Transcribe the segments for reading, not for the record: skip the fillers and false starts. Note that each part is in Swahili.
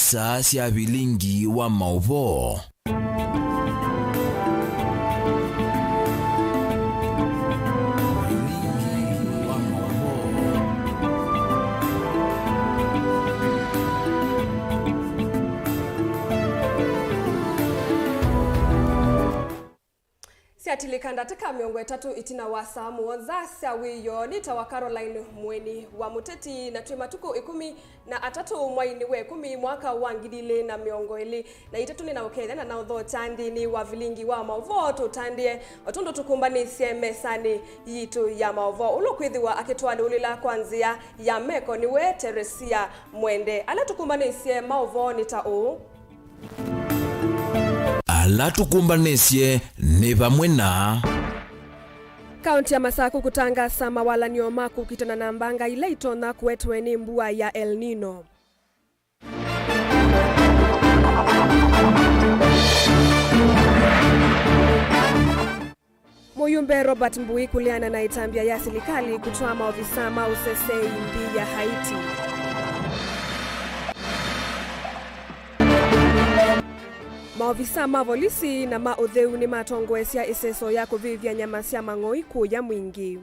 isa cia Vilingi wa Mauvoo. Siatilikanda teka miongo 3 itina wa samu za sawiyo ni tawa Caroline MUENI wa muteti na twimatuko 13 mwaini we 10 mwaka wa ngidile na miongo ili na itatu ni na ukethana na utho tandi ni wa Vilingi wa Mauvoo tutandie otundo tukumbani mesani yitu ya Mauvoo ulokwithiwa akitwali ulila kwanzia ya meko ni we Teresia Mwende ala tukumbani Mauvoo ni tao ala tukumbanisye ni vamwe na kaunti ya Masaku kutangasa mawalanio maku kitana na mbanga ile itona kuetwe ni mbua ya El Nino. Muyumbe Robert Mbui kuliana na itambia ya serikali kutoa maofisa mausesei mbi ya Haiti. Maofisa mavolisi na maudheu ni matongwesia iseso ya kuvivya nyama cia mang'oi kuya mwingi.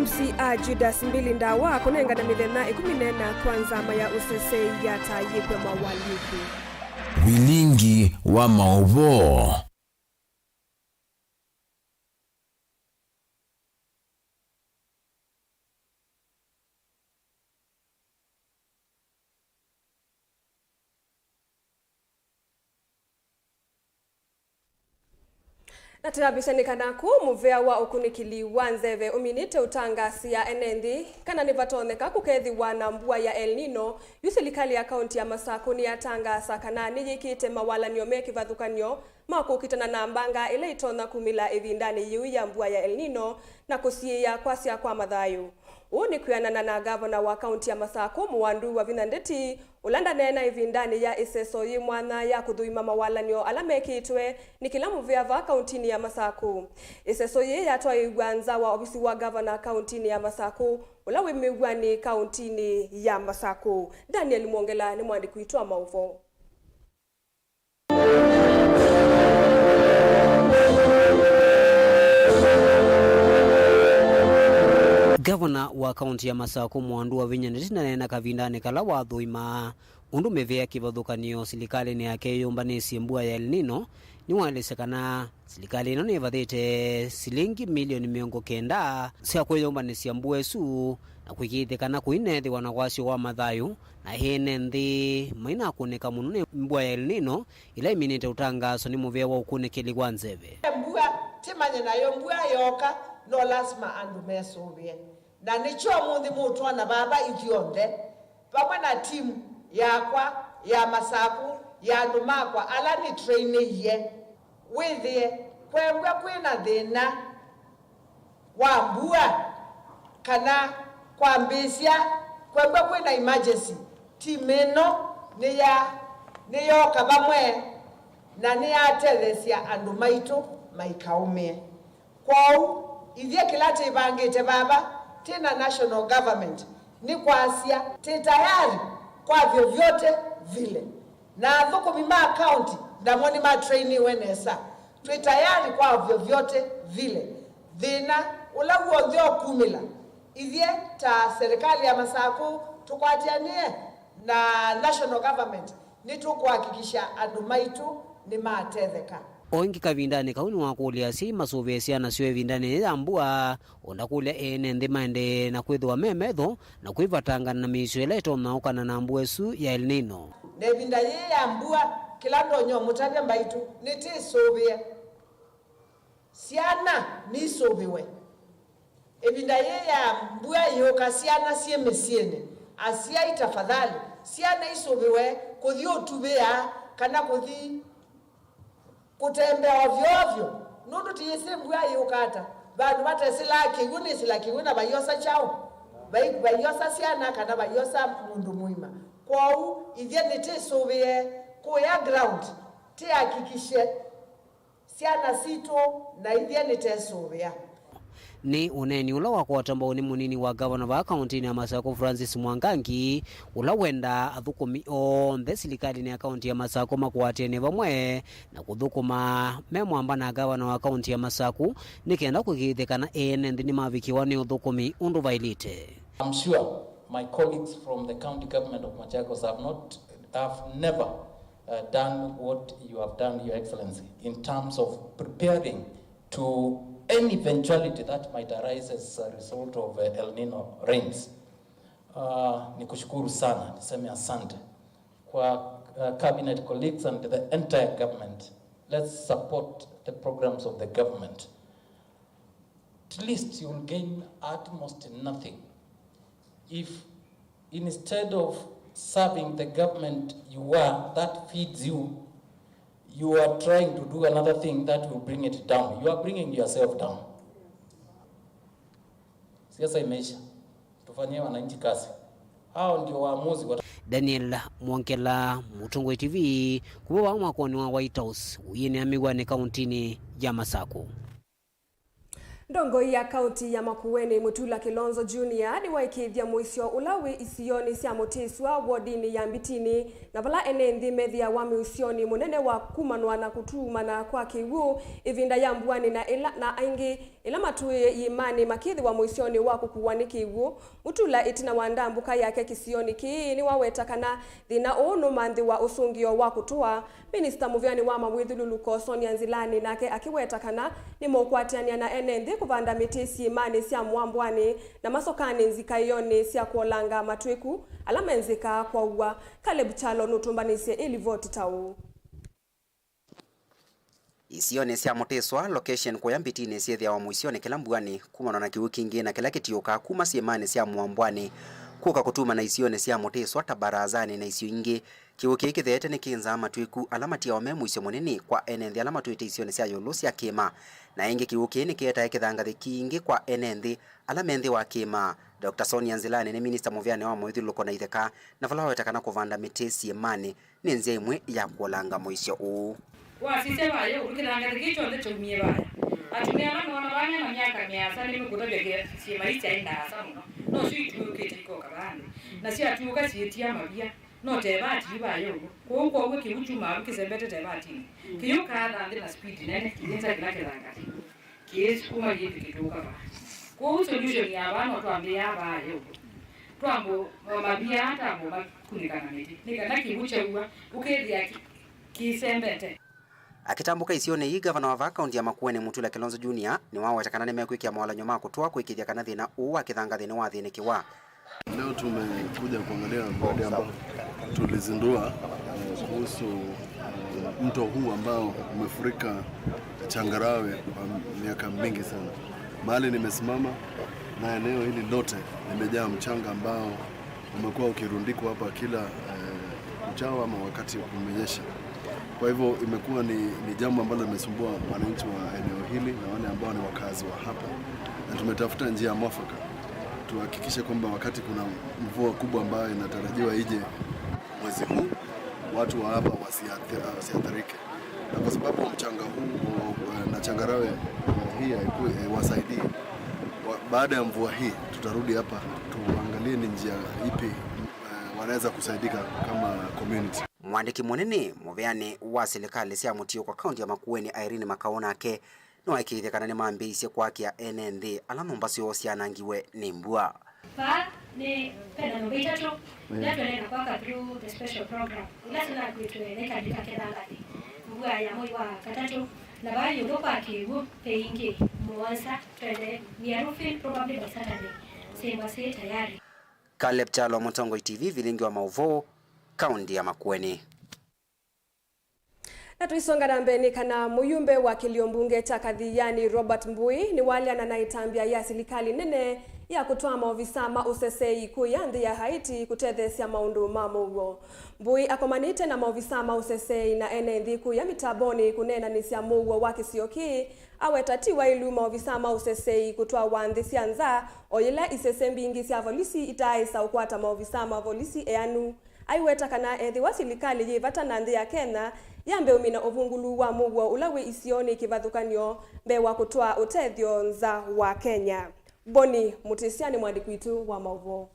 MCA Judas Mbilindawa kunenga na mithena 14 kwanza maya usesei ya tayikwe mawaliku. Vilingi wa Mauvoo. Natirabishani kanaku muvea wa ukunikili wanzeve uminite utangasia enendi kana nivatoneka kukethiwa na mbua ya El Nino yusilikali ya kaunti ya Masaku ni atangasa kana niyikite mawalanio mekivathukanio makukitana na mbanga ile itona kumila ivindani yu ya mbua ya El Nino na kusiia kwasia kwa mathayu. Uni kuyanana na gavana wa kaunti ya Masaku Muwandu wa Vinandeti ulanda nena ivindani ya iseso yimwana ya kudhuima mawalanio alamekitwe ni kila muvea va kauntini ya Masaku. Iseso ye yatwa igwanza wa ofisi wa gavana kauntini ya Masaku ulawe miwani kauntini ya Masaku. Daniel Mwongela ni mwandi kuitwa Mauvoo. Gavana wa kaunti ya Masaku Muwandu wa Vinandeti na kavindani kala wathuima undu mevea kivathukanio serikali ni yake yumbanisi mbua ya El Nino ni walesekana serikali ino ni vathite silingi milioni 90 cia kwiyumbanisia mbua esu na kwikithikana kuinethiwa na kwasio wa mathayu na hene nthi maina kuneka muno ni mbua ya El Nino ila iminite utangaso ni muvea wa ukunikili kwa nzeve. Mbua timanye nayo mbua yoka no lazima andu mesuvie na nicho muthi mutwa na baba ikionde pamwe na timu yakwa ya Masaku ya andu makwa ala ni trainiye withie kwengwa kwina thina wa mbua kana kwambisia kwengwa kwina emergency timeno ni yoka bamwe na ni atethesia andu maitu maikaumie kwau ithie kilate ibangite baba tena national government ni kwasia tayari kwa vyovyote vile na thukumi ma county ndamoni ma trainee wenesa tayari kwa vyovyote vile thina ulaguo ndio kumila ithie ta serikali ya Masaku tukwatianie na national government ni tukuhakikisha andu maitu ni matetheka. Oingi kavindani kauni wakulia si masuvesya na siwe vindani ya mbua ondakulia ene nthi maende na kwithwa memetho na kwivatanga na misyo eleto naukana na mbua esu ya El Nino. Ne vinda ye ya mbua kila ndonyo mutavya mbaitu niti suvie siana ni suviwe evinda ye ya mbua yoka siana siye mesiene asia itafadhali siana isuviwe kuthi utuvea kana kuthi kutembea ovyo nundu tiyese mbua yukata bandu batesila kiguna bayosa chao bayosa siana kana bayosa mundu muima kwau ithie nitisuvie kuya ground tihakikishe siana sito na ithie nitesuvia ni uneni ula wakotamba ni munini wa governor wa county ya Masako Francis Mwangangi ula wenda athukumi onthe serikali ni county ya Masako makwatene vamwe na kuthukuma memwamba na governor wa county ya Masako nikenda kugithekana ene ndi ni mavikiwa ni uthukumi undu vailite. I'm sure my colleagues from the county government of Machakos have never done what you have done, Your Excellency, in terms of preparing to any eventuality that might arise as a result of El Nino rains. Nikushukuru sana, niseme asante kwa cabinet colleagues and the entire government. Let's support the programs of the government. At least you will gain almost nothing if instead of serving the government that feeds you, you are trying to do another thing that will bring it down. You are bringing yourself down. Siasa imeisha. Tufanyie wananchi kazi. Hao ndio waamuzi wa Daniel Mwankela, Mutongwe TV, kuwa mwakoni wa White House, uyene amigwane kauntini ya Masako. Ndongo ya kaunti ya Makueni Mutula Kilonzo Junior ni waikithia muisyo ulawi isioni sia mutiswa wodini ya Mbitini na vala enendi methia wa muisioni munene wa kumanwa na kutumana kwa kiwu ivinda ya mbwani na aingi ila matuye imani makithi wa muisioni wa kukuwani kiwu Mutula itina wandambuka yake kisioni ki ni wawetakana thina ono manthi wa usungio wa kutua Minister Muvyani wa Mawithulu Sonia Nzilani nake akiwetakana ni mokwatiania na enendi kuvanda mitisi imani sia mwambwani na masokani nzikaioni sia kuolanga matwiku alamenzika kwa uwa Caleb Chalo nutumbanise ili voti tau. Isione sia muteswa location kwa Mbitini sia wa muisione kila mbwani kumana na kiwu kingi na kila kitioka kuma sia imani sia mwambwani kuka kutuma na isione sia muteswa tabarazani na isio ingi kiwu kiki thete ni kinza matwiku alamati ya wame muisio munini kwa enendi alamatuite isione sia yolusi ya kima na ingi kiwu kini kieta ya kithangathi kingi kwa enendi alamendi wa kima. Dr. Sonia Nzilani ni Minister Muvyani wa Mawithulu na itheka na vala wetakana kuvanda mitesi imani ni nzia imwe ya kuolanga muisio uu. Wa sise bayo ukithangathi kicho nde chumie baya atumia bana wana bana na miaka miasa ni mukutobege si maisha ina samuno no switu kitiko kabani na si atuka sietia mabia no tebati bayo ko ko wiki uchuma ukizembete tebati kiyuka hata na speed nene kinza kinakirangati kiesi kuma yipi kituka ba ko solution ya bana tuambia bayo twambo mabia hata mo kunikana miti nikana kibucha uwa ukethia kisembete. Akitambuka isione hii gavana wa kaunti ya Makueni Mutula Kilonzo Junior ni wao watakana nemekwikia mwala nyuma kutoa kuikithia kana thina uwa kithanga thina wa thine kiwa. Leo tumekuja kuangalia mradi ambao tulizindua kuhusu mto huu ambao umefurika changarawe kwa miaka mingi sana. Mahali nimesimama na eneo hili lote limejaa mchanga ambao umekuwa ukirundikwa hapa kila uchao ama wakati kumenyesha. Kwa hivyo imekuwa ni jambo ambalo limesumbua wananchi wa eneo hili na wale ambao ni wakazi wa hapa. Na tumetafuta njia mwafaka tuhakikishe kwamba wakati kuna mvua kubwa ambayo inatarajiwa ije mwezi huu, watu wa hapa wasiathirike. Na kwa sababu mchanga huu na changarawe hii wasaidie, baada ya mvua hii tutarudi hapa tuangalie ni njia ipi wanaweza kusaidika kama community. Mwandiki munene Muvyani wa serikali sia mutio kwa kaunti ya Makueni Irene Makaona ke no akithekana ni maambise kwa kia NND ala nomba sio sianangiwe ni mbua. Fa ni pena no bitato na tunaenda kwa through the special program. Lazima kuitueleka dikakethangati. Mbua ya moi wa katatu na bayo ndo kwa kiwu peingi mwanza twende we are roofing probably by Saturday. Sema si tayari. Caleb Chalo, Mutongwe TV, Vilingi wa Mauvoo, kaunti ya Makueni. Na tuisonga na mbeni kana muyumbe wa kiliombunge cha Kadhiani Robert Mbui ni wale ananaitambia ya serikali nene ya kutoa maofisa mausesei kuyanthi ya Haiti kutethesia maundu mamugo. Mbui akomanite na maofisa mausesei na enendi kuya mitaboni kunena nisia mugo wa kisioki awetatiwa ilu maofisa mausesei kutoa wanthi sianza oyela isese mbingi sia volisi itaisa ukwata maofisa mavolisi eanu aiweta kana ethi wa silikali yivata na nthi ya Kenya yambe umina uvungulu wa Mauvoo ulawe isioni kivathukanio mbe wa kutoa utethio nza wa Kenya. Boni Mutisiani mwandiki witu wa Mauvoo.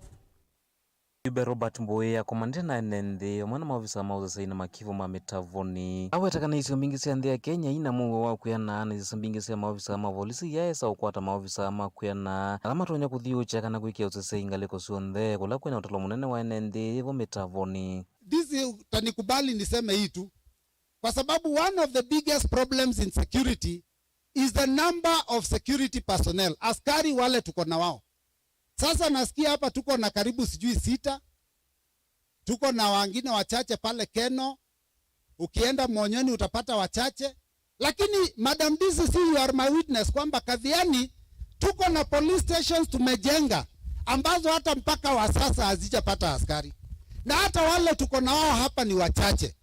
Yube Robert Mbowe akomandira na nende mwana maofisa mauzesa ina makivo mametavoni awetakana isio mbingi sia nthi ya Kenya ina Mauvoo wa kuyana na isio mbingi sia maofisa mavolisi yaesa ukwata maofisa makuyana alama tonya kuthiucha kana kuikia uzesa ingaleko sionthe kula kwena utalo munene wa nende vo metavoni. Disi tanikubali niseme hii tu kwa sababu one of the biggest problems in security is the number of security personnel, askari wale tuko na wao. Sasa nasikia hapa tuko na karibu sijui 6, tuko na wengine wachache pale Keno, ukienda Monyoni utapata wachache, lakini Madam DCC, you are my witness kwamba Kadhiani tuko na police stations tumejenga ambazo hata mpaka wa sasa hazijapata askari, na hata wale tuko na wao hapa ni wachache,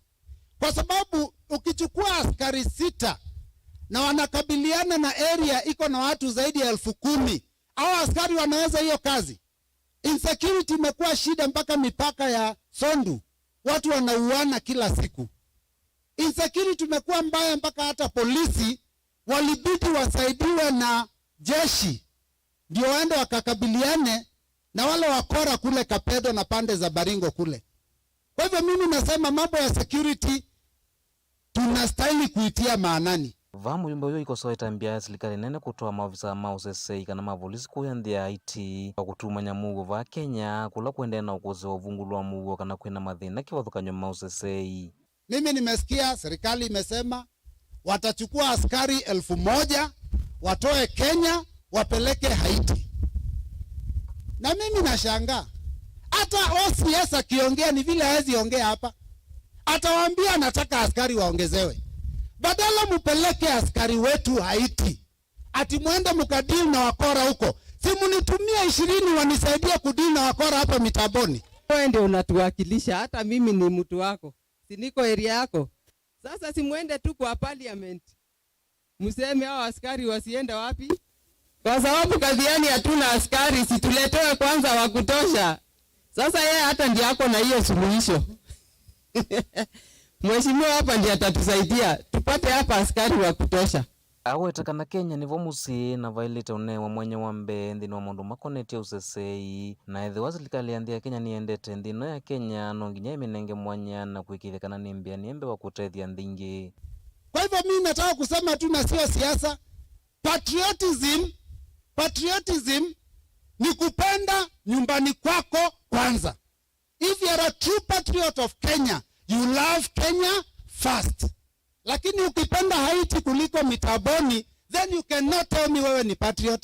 kwa sababu ukichukua askari 6 na wanakabiliana na area iko na watu zaidi ya 10,000, hao askari wanaweza hiyo kazi? Insecurity imekuwa shida mpaka mipaka ya Sondu, watu wanauana kila siku. Insecurity imekuwa mbaya mpaka hata polisi walibidi wasaidiwe na jeshi ndio waende wakakabiliane na wale wakora kule Kapedo na pande za Baringo kule. Kwa hivyo mimi nasema mambo ya security tunastahili kuitia maanani. Vamu yumba yo ikosoa itambia serikali nene kutoa maofisa mausese kana mavolisi kuya nthi ya Haiti wa kutumanya Mauvoo va Kenya kula kuendea na ukozi wa uvungulu wa Mauvoo kana kwena mathina kivathukanyo mausese. Mimi nimesikia serikali imesema watachukua askari 1,000 watoe Kenya wapeleke Haiti, na mimi nashangaa hata OCS akiongea ni vile hawezi ongea hapa, atawaambia anataka askari waongezewe. Badala mupeleke askari wetu Haiti, ati mwende mkadili na wakora huko. Si munitumia 20 wanisaidia kudili na wakora hapa mitaboni. Wewe ndio unatuwakilisha, hata mimi ni mtu wako. Si niko area yako. Sasa si muende tu kwa parliament. Mseme hao askari wasiende wapi? Kwa sababu Kadhiani hatuna askari, situletewe kwanza wa kutosha. Sasa yeye hata ndiye yako na hiyo suluhisho. Mheshimiwa hapa ndiye atatusaidia tupate hapa askari wa kutosha. Awetakana Kenya nivo musi na vailete unewa mwenye wa mbe nthini wa maundu makonetia usesei na ethi wa serikali ya nthi ya Kenya niendete nthino ya Kenya no nginya iminenge mwanya na kuikithekana ni mbia niembe wa kutethia nthingi. Kwa hivyo mimi nataka kusema tu na sio siasa. Patriotism ni kupenda nyumbani kwako kwanza. If you are a true patriot of Kenya, you love Kenya first. Lakini ukipenda Haiti kuliko mitaboni, then you cannot tell me wewe ni patriot.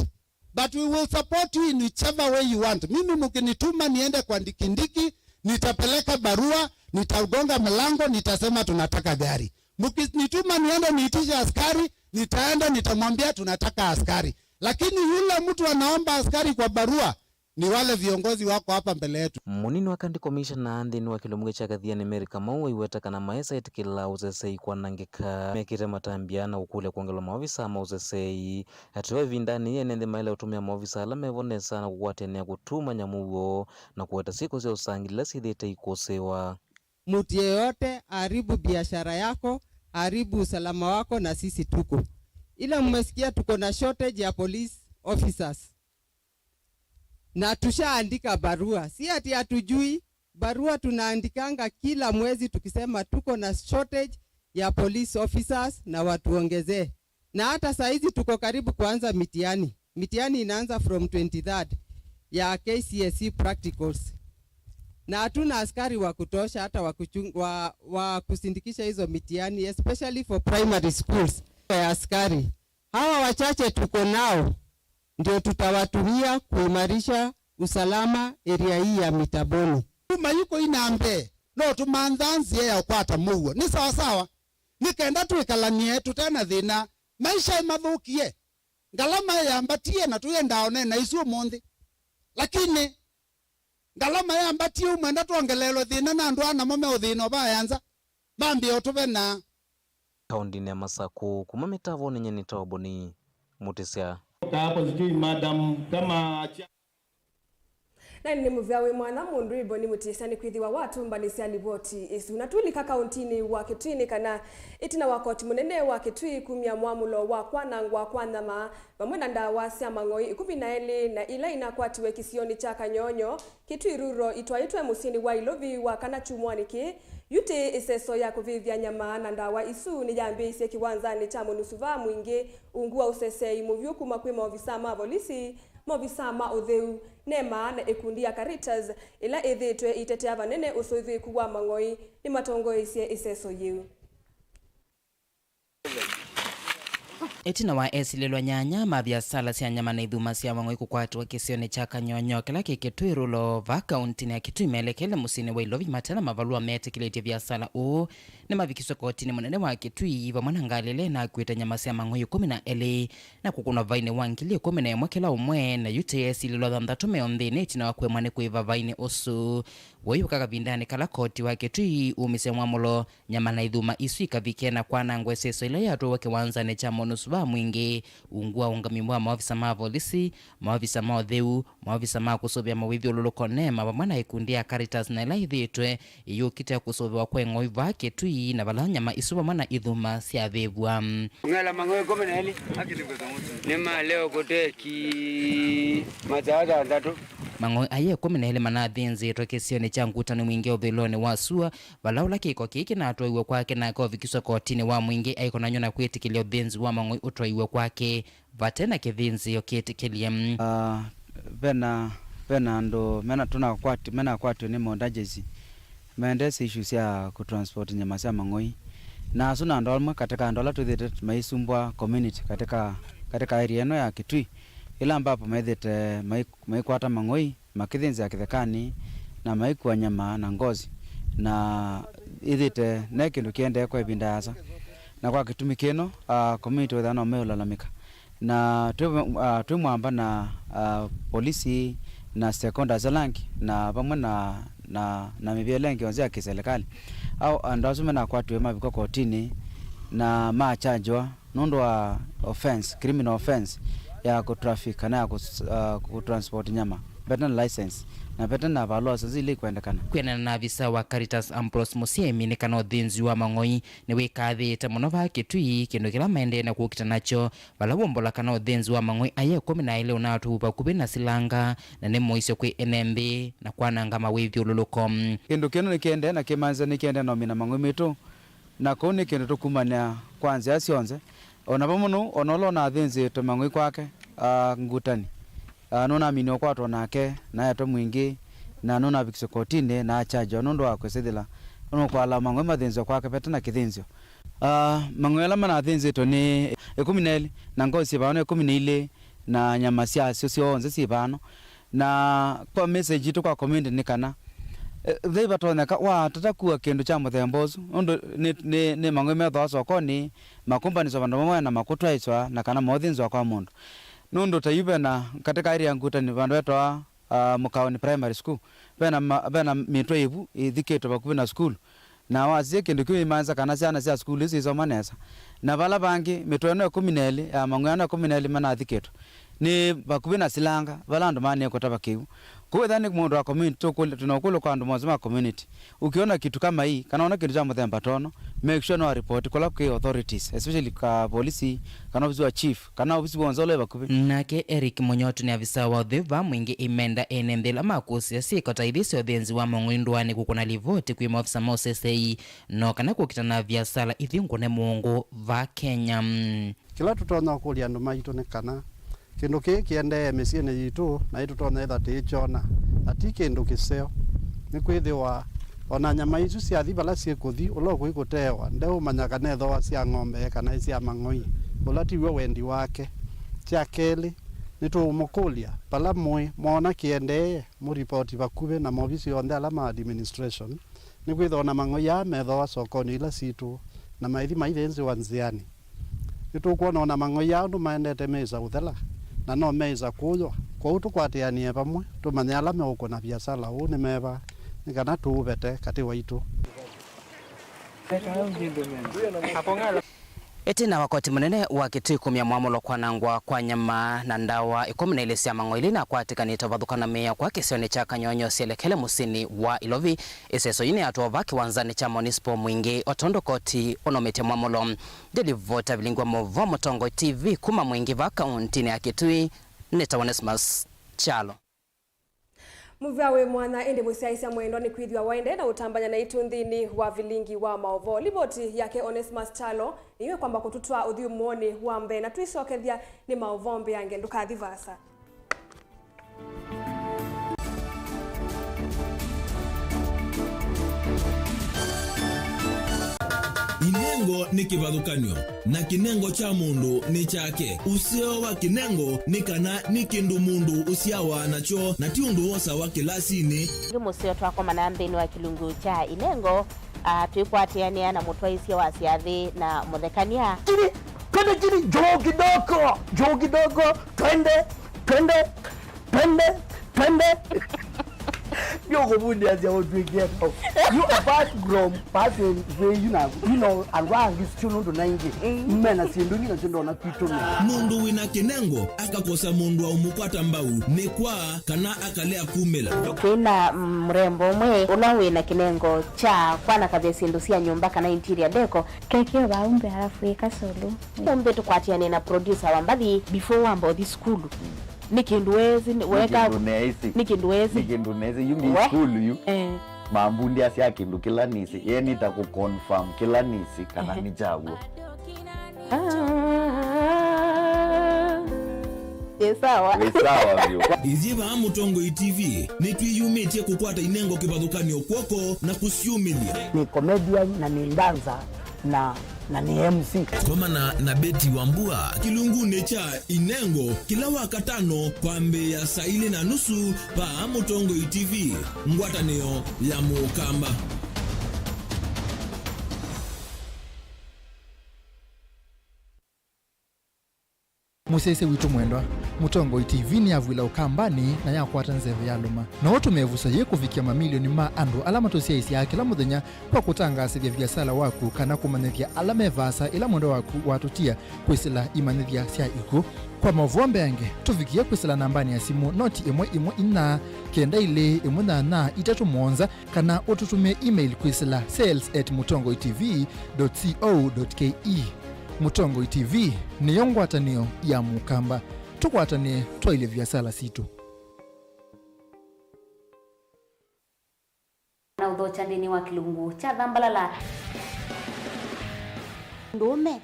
But we will support you in whichever way you want. Mimi mkinituma niende kwa Ndikindiki, nitapeleka barua, nitagonga mlango, nitasema tunataka gari. Mkinituma niende niitishe askari, nitaenda nitamwambia tunataka askari. Lakini yule mtu anaomba askari kwa barua ni wale viongozi wako hapa mbele yetu. Munini wa County Commissioner nthini wa Kilomuge cha Kadhiani Amerika Mauvoo iwetakana maesa itikila usesei kwanangika mekire matambia na ukule kuongela maofisa mausesei hatiwe vindani yene nthi maile utumia maofisa ala mevonesa na kukwatenia kutumanya Mauvoo na kuweta siku zia usangila sithite ikosewa. Mtu yeyote haribu biashara yako, haribu usalama wako na sisi tuko. Ila mmesikia tuko na shortage ya police officers. Na tushaandika barua. Si ati hatujui, barua tunaandikanga kila mwezi tukisema tuko na shortage ya police officers na watuongezee. Na hata saa hizi tuko karibu kuanza mitihani. Mitihani inaanza from 23rd ya KCSE practicals. Na hatuna askari wa kutosha hata wa kusindikisha hizo mitihani, especially for primary schools. Askari hawa wachache tuko nao ndio tutawatumia kuimarisha usalama area hii ya mitaboni. Tuma yuko inambe no tumandhanzi ya ukwata Mauvoo ni sawa sawa, nikaenda tuikalanie tutena thina maisha imathukie ngalama yambatie na tuyendaone na isu monthi, lakini ngalama yambatie umwenda tuongelelo thina na andu ana mome uthino bayanza bambi otuve na kaundini ya Masaku kuma mitavoni nyeni tawaboni Mutisia hapo sijui madam kama Na ni muvea we mwana mundu ibo ni mutisani kwithiwa watu mbalisi aliboti isu natulika kauntini wa Kitui kana itina wa koti munene wa Kitui kumia mwamulo wa kwanangwa kwanama vamwe na ndawa cia mang'oi 12 na ila inakwatiwe kisioni cha Kanyonyo Kitui ruro itwaitwe musini wa Ilovi wa kana chumwaniki yuti iseso ya kuvivya nyama na ndawa isu ni jambi ise kiwanzani cha munusuva mwingi ungua usesei muvyu kuma kwima ovisama polisi movisama utheu nema na ekundi ya Caritas ila ithitwe itetea vanene usuithi kuwa mang'oi ni matongoisie iseso yiu. Itina wa esililwa nyanya mavya sala cia nyama na ithuma cia mang'oi kukwatwa kisioni cha Kanyonyo kila Kitui rulo va kauntini ya Kitui melekele musini wa Ilovi matela mavalua metikilete vya sala u ni mavikiswa kotini munene wa Kitui va mwana ngalile na kuita nyama cia mang'oi 12 na kukuna vaini wa ngili 11 kila umwe na UTS ililwa thanthatu meonthini itina wa kwemwane kuiva vaini usu woyu kakavindani kala koti wa Kitui umise mwamulo nyama na ithuma isu ikavikena kwana ngweseso ila yatuwa kiwanzani cha monusuva mwingi ungua ungamimwa maofisa ma polisi maofisa ma utheu maofisa ma kusovya mawivyo lulukone mabamana ikundi ya Caritas na ila ithitwe iyukite kusovya kweng'oi va Kitui na vala nyama isu bamana ithuma cia thivwa ngala mang'oi 12 nema leo koteki mazaza ndatu mang'oi aye 12 manathinzi tokesioni cha ngutani mwingi uthiloni wa sua valaula kiko kiki na atwaiwe kwake na kovikiswa kotini wa mwingi aikonanywa na kwitikilia uthinzi wa mang'oi utwaiwe kwake vatena kithinzi okitikilia vena ndo mena kwati ni mondajezi maendesi issues ya kutransport nyama cia mang'oi na suna ndolma katika ndola tuthite maisumbwa community katika area eno ya Kitui ila ambapo maithite maikwata mang'oi makithinzi ya kithekani na maikua nyama na ngozi na ithite ne kindu kiende kwa ibinda yasa na kwa kitumi kino community wethana meulalamika na twimwamba na polisi na stakeholders alangi na pamwe na mivyelengi onzia kiserikali au andazume na kwatwe maviko kotini na machanjwa nundu wa offense criminal offense ya kutraffic na ya kutransport nyama better license na better na valua zili kuendekana kwena na visa wa Caritas Ambrose Musiemi ni kana uthinzi wa mang'oi ni wikathite muno va Kitui kindu kila maende na kuukita nacho vala wombola kana uthinzi wa mang'oi aye 12 unatuva kubi na silanga na ni moisyo kwi NMB na kwananga mawivyo ululuko kindu kino ni kiende na kimanza ni kiende no mina mang'oi mitu na kuni kindu tukumania kwanza asionze ona pamuno onolo na thinzi to mang'oi kwake ngutani nona minyo kwatwa nake na yato mwingi na nona vikiswa kotini na achajo nondo akwesethila ono kwala mang'oi mathinzo kwake petana kithinzio mang'oi ala mana thinzi to ni 12 na ngozi bano 12 na nyama cia cionze cibano na kwa message to kwa community ni kana they batoneka wa tatakuwa kindu cha muthembozu ondo ni mang'oi metho sokoni makumbani so bandu mamwe na makutwaiswa na kana mothinzo kwa mundu nondo taibe na katika area ngutani bandu etwa Mukaoni primary school bena mitwe ibu ithiketo bakubi na school na wazie kindu kiu imanza kana ciana cia school ici isomanesa na bala bangi mitwe no 12 mang'oi no 12 mana thiketo ni bakubi na silanga bala andu mane ko tabakiu kwa thani mundu wa community tunakula kwa andu mozima community ukiona kitu kama hii kana ona kitu cha muthemba tono make sure no report kwa authorities especially ka polisi kana ofisi wa chief kana ofisi wa nzolo bakubi nake Eric Munyotu ni afisa wa theva mwingi imenda enendela makosi asikota ithisi othenzi wa mang'oi ndwani kukuna livoti kwi ofisa Moses no kana kukitana vya sala ithingo ne mungu va Kenya kila tutona kulia andu maitu ne kana kindu kiende misiene yitu na itu tona etha tichona ati kindu kiseo ni kwithiwa ona nyama isu cia thibala ciekuthi uloku igutewa ndeu manyaka netho cia ng'ombe kana cia mang'oi ulatiwe wendi wake cia keli nitumukulia pala mwe mona kiende mu report bakube na mobisi onde ala ma administration ni kwithiwa na mang'oi ya metho sokoni ila situ na maithi maithenzi wanziani nitukuona ona mang'oi ya ndu maendete meza uthela na no meza kuyo kwa utukwatianie pamwe tumanya ala meuko na biasala u ni meva ni kana tubete kati waitu eti na wakati munene wa Kitui kumya mwamulo kwa nangwa kwa nyama na ndawa ikumina ile sia mangoili na kwa atika nitabathukana mea kwa kisione cha Kanyonyo sielekele musini wa Ilovi iseso yini atuwa vaki wanzani cha munispo mwingi otondo koti onomete mwamulo delivota Vilingi Mauvoo Mutongo TV kuma mwingi va kauntini ya Kitui nita Onesmus Chalo. Muvawe mwana ende musiaisa mwendo ni kwithwa waende na utambanya na itundhini wa Vilingi wa Mauvoo. Liboti yake Onesmus Chalo niwe kwamba kututwa uthiu muoni wa mbe na tuisokethia ni Mauvoo mbe yange ndukathi vasa. Inengo ni kivathukanio na kinengo cha mundu ni chake. Usio wa kinengo ni kana ni kindu mundu usiawa nacho na tiundu wosa wa kilasini. Musio twakoma na mbeni wa kilungu cha inengo tuikwatiania na mutwaisia wa siathi na muthekania. Kini joo kidogo twende Yo bundi as you do get out. You apart from passing where you know around this children to 90. Mena sindungi na chindo na kitu. Mundu wina kinengo akakosa mundu wa umukwata mbau ni kwa kana akalea kumela. Kuna mrembo mwe unawe na kinengo cha kwana kabisa ndusia nyumba kana interior deco keke baumbe halafu ekasolo. Umbe tukwatiane na producer wa mbali before wambo this school. Nikinduwezi weka nikinduwezi yungi school yu mambundi asia kindu kila nisi yeye nitakuconfirm kila nisi kana ni jago sawa vyo Iziva Mutongo TV nitwiyumitie kukwata inengo kivathukanio kwoko na kusiumilia ni comedian na ni dancer na ni MC koma na Beti Wambua kilungune cha inengo kila wakatano kwa mbe ya saa 4:30 pa Mutongo TV ngwatanio ya Mukamba. Musese witu mwendwa Mutongo TV ni avwila ukambani na yakwata nzeve ya luma na watu mevusa ye kufikia mamilioni ma andu alama tosia isi ya kila muthenya kwa kutangasithia biasala waku kana kumanithia alama evasa ila mwendo waku watutia kwisila imanithia sia iku kwa Mauvoo mbe yange tufikia kwisila nambani ya simu noti 114 kenda ile 18 kana ututume email kwisila sales@mutongotv.co.ke. Mutongo TV ni yongwatanio ya Mukamba tukwatanie twaile biasala situ na udhocha ndini wa kilungu cha dhambalala ndume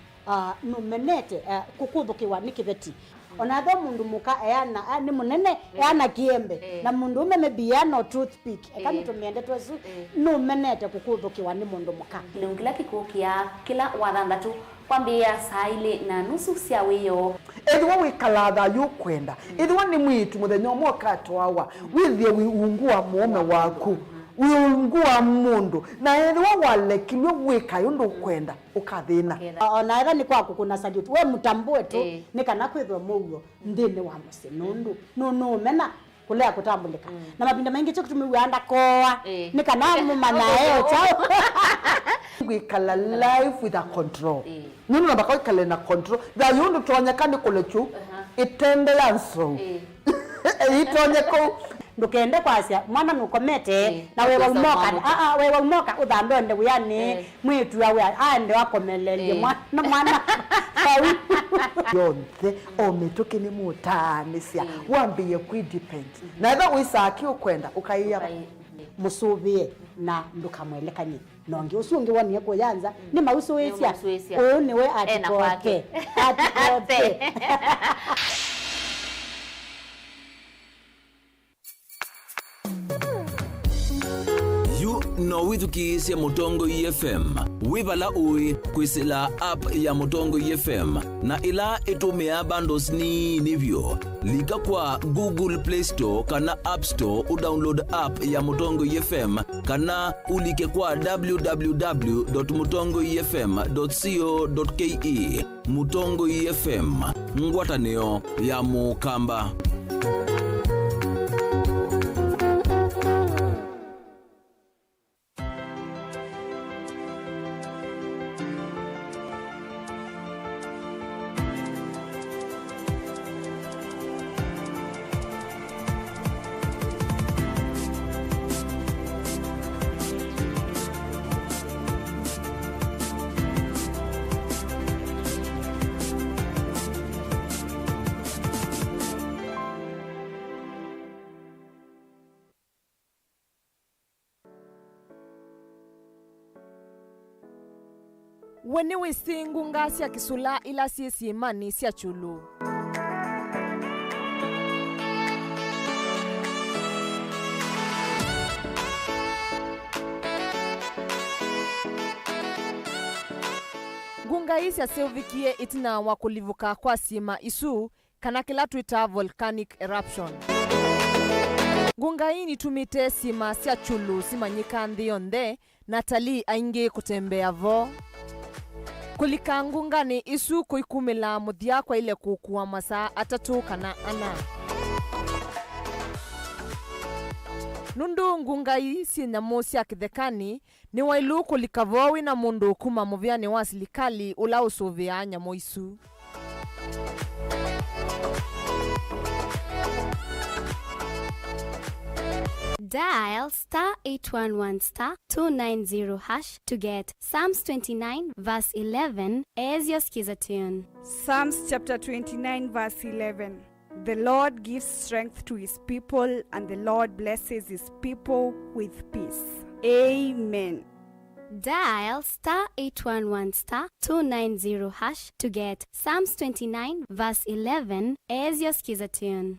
numenete kukuthukiwa nikiveti onatho mundu muka eana ni munene eana kiembe na mundu ume mebiano toothpick kama tumiende twesu numenete kukuthukiwa ni mundu muka lungila kikukia kila wathandatu kwambia saa 4:30 cia wiyo edwa wikalatha yukwenda edwa ni mwitu muthenya mwakato wawa withie wiungua muome waku wiungua mundu na edwa walekilwe wika yundu kwenda ukathina ona ira ni kwaku kuna salute we mutambue tu ni kana kwithwa mugo ndini wa musinundu no mena kulea kutambulika na mabinda mengi cyo kutumiwanda koa ni kana mumana eo chao wikala life with a control nini nabaka wikala na control da yundu tuonyekani kule chu itendela nso itonyeko ndukende kwasia mwana nukomete na wewe umoka wewe umoka udhambe nde yani mwitu yawe ande wakomelelie mwana yonde ometoke ni mutanisia wambie kudepend na ndo wisaki ukwenda ukaiya musubie na ndukamwelekanye nonge usunge wani ko yanza ni mausuwesia one we atikoke no withukisia Mutongo FM wivala ui kwisila app ya Mutongo FM na ila itumia bundles ni nivyo lika kwa Google Play Store kana App Store udownload app ya Mutongo FM kana ulike kwa www.mutongofm.co.ke. Mutongo FM ngwatanio ya Mukamba. wene wisingu ngasi ya kisula ila siesi imani siya chulu. Gunga isi ya silvikie itina wakulivuka kwa sima isu kana kila tuita volcanic eruption. Gunga hii nitumite sima siya chulu simanyika ndionde Natali ainge kutembea vo. Kulika ngungani isu kuikumila muthia kwa ile kukuwa masaa atatu kana ana. Nundu ngungai si nyamo cia kithekani ni wailu kulika vowi na mundu kuma muviani wa silikali ula usuvia nyamo isu. Dial *811*290# to get Psalms 29 verse 11 as your skiza tune. Psalms chapter 29 verse 11. The Lord gives strength to his people, and the Lord blesses his people with peace. Amen. Dial *811*290# to get Psalms 29 verse 11 as your skiza tune.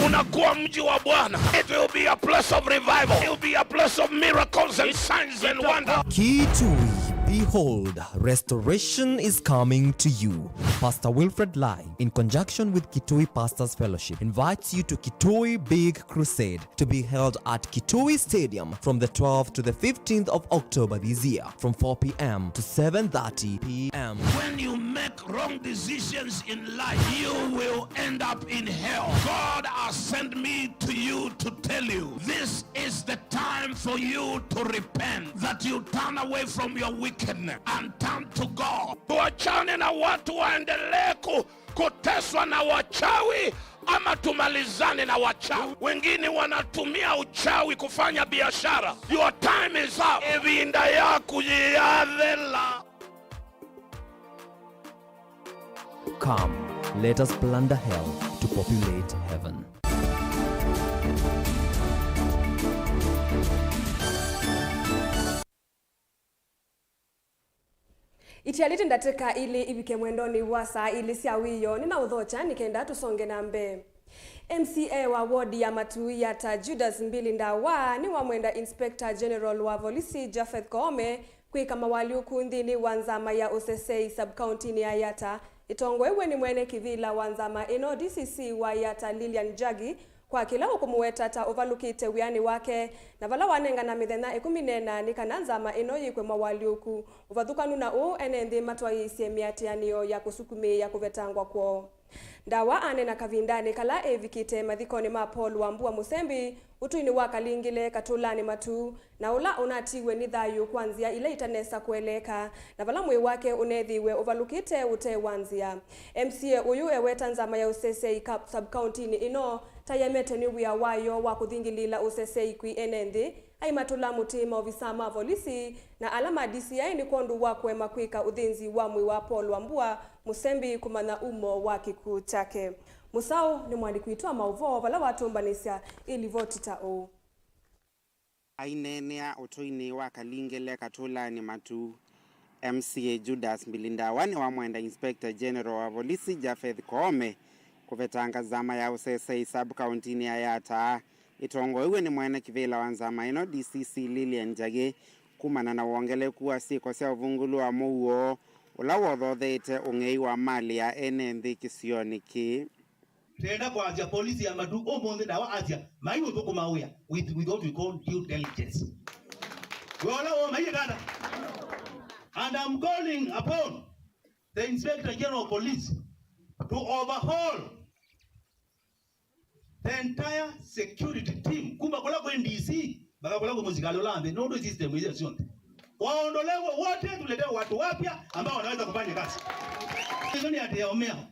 Unakuwa mji wa Bwana. It will be a place of revival. It will be a place of miracles and signs and wonders. Kitui, behold, restoration is coming to you. Pastor Wilfred Lai, in conjunction with Kitui Pastors Fellowship, invites you to Kitui Big Crusade to be held at Kitui Stadium from the 12th to the 15th of October this year, from 4 p.m. to 7:30 p.m. When you make wrong decisions in life, you will end up in hell. God has sent me to you to tell you, this is the time for you to repent, that you turn away from your wickedness and turn to God. Tuachane na watu waendelee kuteswa na wachawi, ama tumalizane na wachawi. Wengine wanatumia uchawi kufanya biashara. Your time is up. Evinda yaku yadhela. Come, let us plunder hell to populate heaven. Itialiti ndateka ili ibike mwendoni wasa ili sia wiyo nina udhocha nikenda tusonge na mbe. MCA wa wodi ya Matui Yata Judas Mbilindawa ni wa mwenda Inspector General wa Polisi Jafeth Koome kuika mawali ukundhini wanzama ya Osesei sub-county ni Yata. Itongwewe ni mwene kivila wanzama ino DCC wa Yata Lilian Jagi kwa kila ukumuweta ta overlookite wiani wake na vala wanenga na mithena 14 ni kananzama ino yikwe mawali uku uvathukanu na u enendi matwa isie miatianio ya kusukumi ya kuvetangwa kwao. Ndawa anena kavindani kala evikite mathikoni ma Paul Wambua Musembi utuini wa Kalingile Katulani Matu na ula unatiwe ni thayu kwanzia ile itanesa kueleka na vala mwe wake unethiwe overlookite ute wanzia. MCA uyu eweta nzama ya Usesei sub-county ni ino tayamete ni wia wayo wa kuthingilila Usesei kwi enendi ai matula mutima ovisama polisi na alama DCI ni kondu wa kwema kwika udhinzi wa mwi wa Paul Wambua Musembi kumana umo wa kiku chake. Musao ni mwandiki wetu wa Mauvoo vala watumbanisha ili votita o. Ainenea utoini wa Kalingile Katulani Matu. MCA Judas Mbilindawa ni wa mwenda Inspector General wa Polisi Jafeth Koome kuvetanga zama ya Usesei sub-county ni Yata. Itongoiwe ni mwene kivila wanzama ino DCC Lilian Jagi kumana na wongele kuwa siko sia uvungulu wa Mauvoo ula wothothete ungei wa mali ya enendi kisioni ki. Tenda kwa azia polisi ya Matu omonde dawa azia maiyo toko mawea with what we call due diligence. Wala wa maiyo ganda. And I'm calling upon the Inspector General of Police to overhaul the entire security team. Kumba kola kwa NDC, baka kola kwa muzikalo lambe, nodo system hizi sionte. Waondolewe wote tuletewe watu wapya ambao wanaweza kufanya kazi. Hizo ni ati ya omea.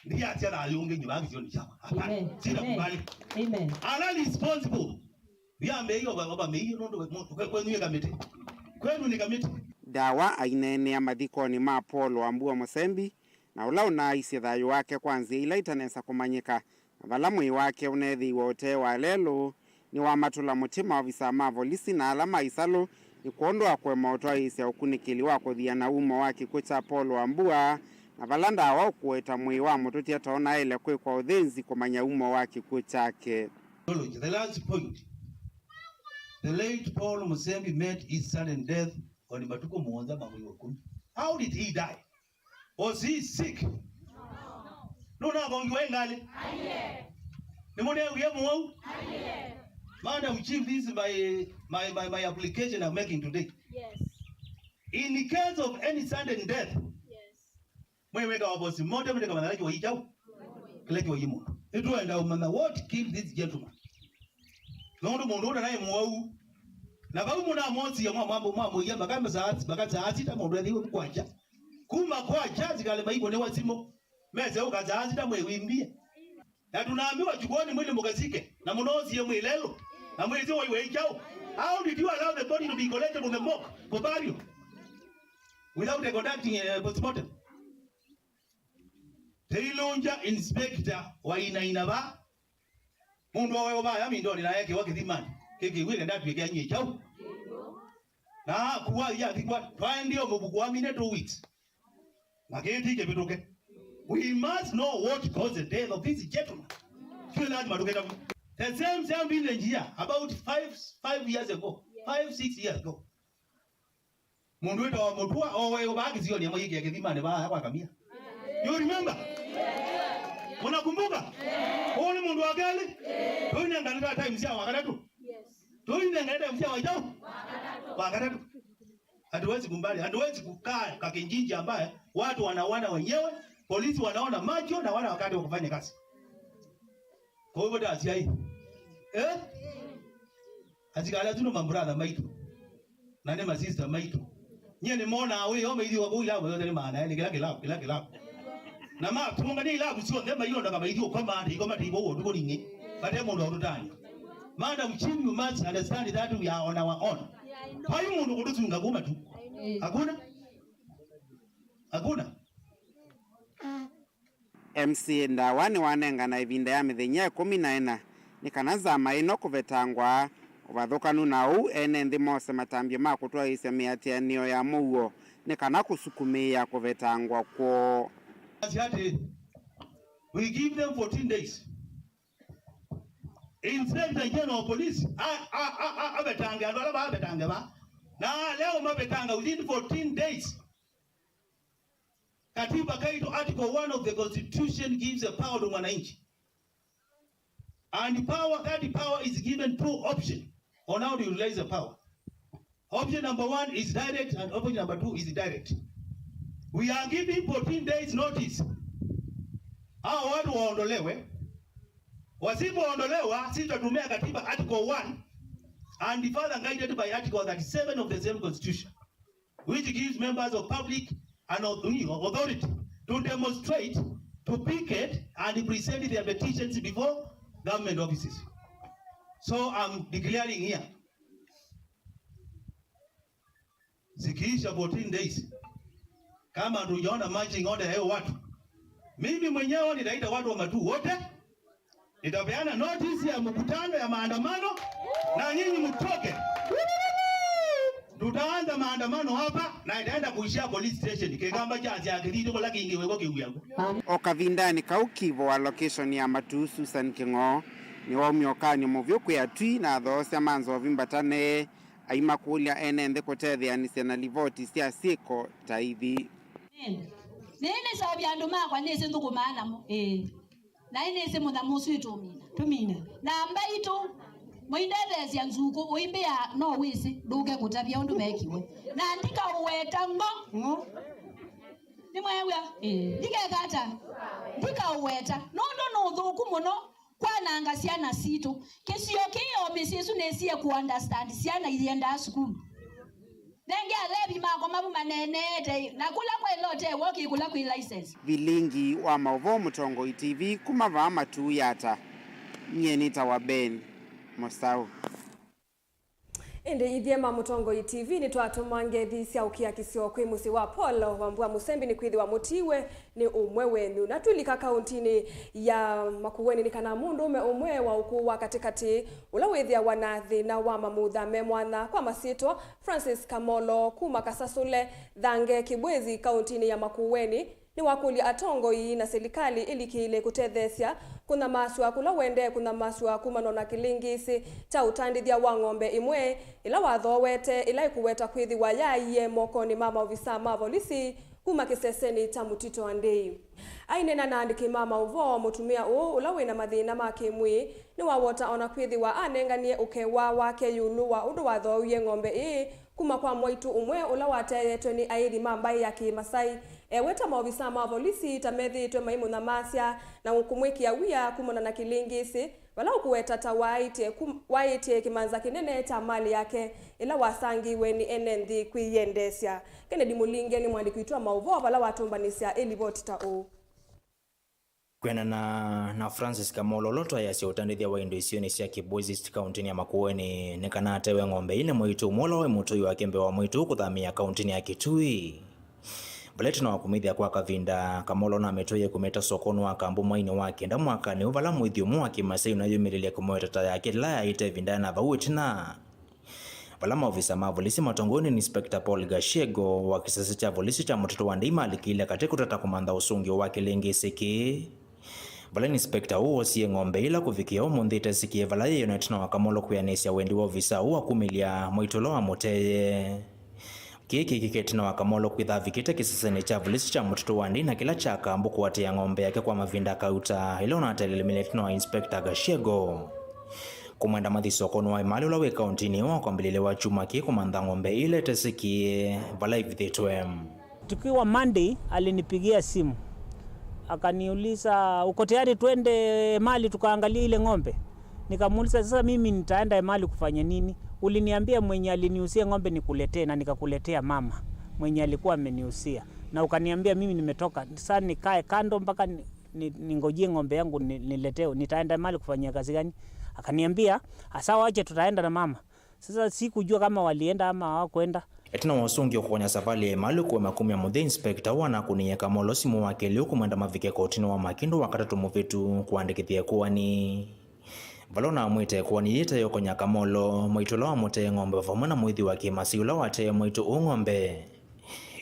Ndiye ati ana alionge nyibagi sioni chama. Hapana. Sina kubali. Amen. Ana responsible. Yambe hiyo baba meiyo nodo kwa nini kamiti. Kwenu ni kamiti. Dawa ainenea mathikoni ma Paul Wambua Musembi na ula unaisi thayu wake kwanzia ila itanesa kumanyika vala mwi wake unethi wote wa lelo ni wa matula mutima wa visama polisi na alama isalo ikuondoa kwa mautwa isi ukunikili wa kuthia na umo wa kikuo cha Paul Wambua na valanda wa kueta mwi wa mututi ataona ile kwa uthenzi kumanya umo wa kikuo chake. The last point. The late Paul Musembi met his sudden death on Matuko Mwanza Mauvoo. How did he die? Was he sick? No, going ngali. Madam Chief, this is my application I'm making today. Yes. In the case of any sudden death, what killed this gentleman? No, na babu muna mozi ya mambo ya magamba za asita mwendezi kwacha kuma kwacha zikale maigo ne wasimo meze ukaza asita mwewimbie na tunaambiwa chukoni mwili mukazike na munozi ya mwilelo na mwezi wa chao. How did you allow the body to be collected from the morgue for burial without conducting a postmortem? Tailonja inspector wa inainaba mundu wa baya mindoni na yake wakidhimani kiki wile ndatu yake anyi chao na kuwa ya kikwa twandio mubukwamine 2 weeks mageti ke bitoke. We must know what caused the death of this gentleman. The same village here about 5 years ago, 5-6 years ago. Mundu wetu wa mutua owe ubaki sio ni mwiki ya kidhimani ba kwa kamia. You remember? Unakumbuka? Oni mundu wa gali? Tuine ngaleta time sia wakatatu. Tuine ngaleta msia wajao. Wakatatu. Hatuwezi kumbali, hatuwezi kukaa kwa kijiji ambaye watu wanaona wenyewe, polisi wanaona macho na wana wakati wa kufanya kazi. Kwa hivyo dasi hai. Azikala tuno mambrada maitu. Na ne masista maitu. Nyene mona awe ome idi wabu ila wewe ni maana ile kila. Na ma tumunga ni ila kusio ndema hiyo ndaka maitu kama ati bo nduko ningi. Bade mundu urutani. Madam Chief, you must understand that we are on our own. Kwa hiyo mundu kuduzunga kuma tu. Hakuna. MC Ndawani wanenga na ivinda ya mithenya 14 ni kana zama ino kuvetangwa uvathukanu nau ene nthi mose matambia ma kutwa ise miatianio ya Mauvoo ni kana kusukumia kuvetangwa kwa we give them 14 days. Inspector General of Police abetange alwala ba abetange ba na leo mabetanga within 14 days. Katiba kaito article 1 of the Constitution gives a power to mwananchi. And that power is given 2 options on how to utilize the power. Option number 1 is direct and option number 2 is indirect. We are giving 14 days notice. Hao watu waondolewe. Wasipoondolewa sisi tutatumia katiba article 1 and further guided by article 37 of the same Constitution, which gives members of public an authority to demonstrate, to picket and present their petitions before government offices. So I'm declaring here, zikiisha 14 days, kama hatujaona marching order ya watu, mimi mwenyewe nitaita watu wa Matuu wote, nitapeana notice ya mkutano ya maandamano na nyinyi mtoke. Tutaanza maandamano hapa na itaenda kuishia police station kigamba chazi akilito kwa kingi wego kiuyangu. Okavindani kaukivo wa location ya Matuu Susan Kingo ni waumyokani Mauvoo kwa tui na those manzo vimbatane aima kulia ene ndekotethia ni sena livoti sia siko taithi. Nene sababu ya nduma kwa nese ndugu maana mo. Na nese muna musu tumina. Na ambaito mwindelezi ya nzuko uimbe ya no wisi duke kutabia undu mekiwe. Na ndika uweta ngo. Ni mwewe. Ndika kata. Ndika uweta. No dhuku muno kwa nanga siana sito. Kesio kiyo misisu nesia ku understand siana ilienda school. Nenge alebi mako mabu manenete na kula kwa elote woki kula kwa license. Vilingi wa Mauvoo Mutongo TV kumava Matuu yata. Nyenita wa Ben Mosau. Ende ithiema Mutongo TV ni twatumange thisia ukia kisio kwi musi wa Polo wambua musembi ni kwithi wa mutiwe ni umwe wenu na tulika kauntini ya Makueni ni kana mundu ume umwe wa ukuwa katikati ula withia wanathi na wa mamutha me mwana kwa masito Francis Kamolo kuma Kasasule Thange Kibwezi kauntini ya Makueni ni wakuli atongo hii na serikali ili kile kutethesia kuna maswa kula wende kuna maswa kumanona kilingisi cha utandithia wa ng'ombe imwe ila wathowete ila ikuweta kwithi wa yaiye moko ni mama ovisa mavolisi kuma kiseseni cha mutito andei ainena na andiki mama uvo mutumia ula wina mathina makimwi ni wawota ona kwithi wa anenganie ukewa wake yulua undu wathowie ng'ombe ii kuma kwa mwaitu umwe ula wateyetwe ni aidi mambai ya Kimasai weta maovisa mavolisi tamethitwe maimu na masya na ukumwikia wia kumona na kilingisi wala ukuweta waitie kimanza kinene cha mali yake ila wasangiwe ni enenthi kwiyendesya Kennedy Mulinge ni mwandiki witwa Mauvoo wala watumbanisya elibotita u kwena na Francis Kamolo loto ya utandithia wa indo isioni cia Kibwezi kauntini ya Makueni nekana atewe ng'ombe ile mwitu mola we mutu wa kembe wa mwitu kuthamia kauntini ya Kitui Baleti na wakumithia kwa kavinda Kamolo na metoye kumeta sokono wa kambu mwaini wake nda mwaka ni uvala mwithio mwa Kimasai unayumililia kumwetata yake la ite vindana vauitina Bala maofisa mavolisi matongoni ni Inspector Paul Gashego wa kisasi cha polisi cha mtoto wa ndima alikile katika utata kumanda usungi wa Kilengeseke Bala Inspector huo siye ng'ombe ila kufikia umundhite sikie vala yeyo na wa Kamolo kuyanesia wendi wa ofisa huwa kumilia mwitolo wa moteye Kiki kiketina wa Kamolo kwitha vikite kisaseni cha polisi cha mtoto wa ndina kila chaka mbuku wate ya ng'ombe yake kwa mavinda kauta ilo na atelilimile wa Inspector Gashego Kumanda mathisokono wa imali ula we kauntini wa kwa mbilile wa chuma ki kumanda ng'ombe ile tesikie vala ivithitwe Tukiwa Monday alinipigia simu akaniuliza uko tayari twende mali tukaangalia ile ng'ombe nikamuuliza sasa mimi nitaenda mali kufanya nini uliniambia mwenye aliniusia ng'ombe nikuletee na nikakuletea mama mwenye alikuwa ameniusia na ukaniambia mimi nimetoka sasa nikae kando mpaka ningojie ng'ombe yangu nileteo nitaenda mali kufanya kazi gani akaniambia sawa aje tutaenda na mama sasa sikujua kama walienda ama hawakwenda Etina wasungi okukonya safari ya mali kwa makumi ya mudhe Inspector wana kuniye Kamolo simu wake leo kumanda mavike kotini wa makindo wakatatu muvitu kuandikithia kuwa ni Valona mwite kuwa ni yita yokonya Kamolo mwitolo wa mote ng'ombe vamona mwithi wa Kimasai ula wate mwitu ng'ombe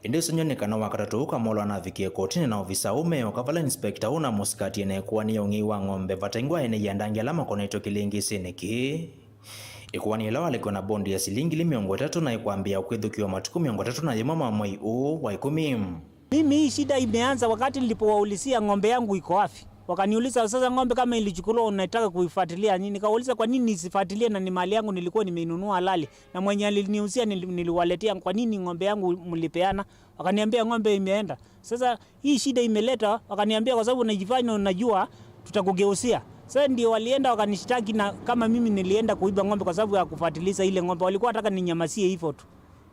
Indi sonyonikana wakatatu Kamolo anavikie kotini na ofisa ume wakavala Inspector una musikati ene kuwa ni yongi wa ng'ombe vatengwa ene yandangi alama koneto kilingisi niki Ikuwani ila waliko na bondi ya silingi miongo 3 na ikuambia ukwithukiwa matuku miongo 3 na yemama mwai wa 10 Mimi hii shida imeanza wakati nilipowaulizia ng'ombe yangu iko wapi wakaniuliza sasa ng'ombe kama ilichukuliwa unataka kuifuatilia nini nikauliza kwa nini nisifuatilie na ni mali yangu nilikuwa nimeinunua halali na mwenye aliniuzia niliwaletea kwa nini ng'ombe yangu mlipeana wakaniambia ng'ombe imeenda sasa hii shida imeleta wakaniambia kwa sababu unajifanya unajua tutakugeusia sasa ndio walienda wakanishtaki na kama mimi nilienda kuiba ng'ombe kwa sababu ya kufuatilia ile ng'ombe walikuwa wanataka ninyamasie hivyo tu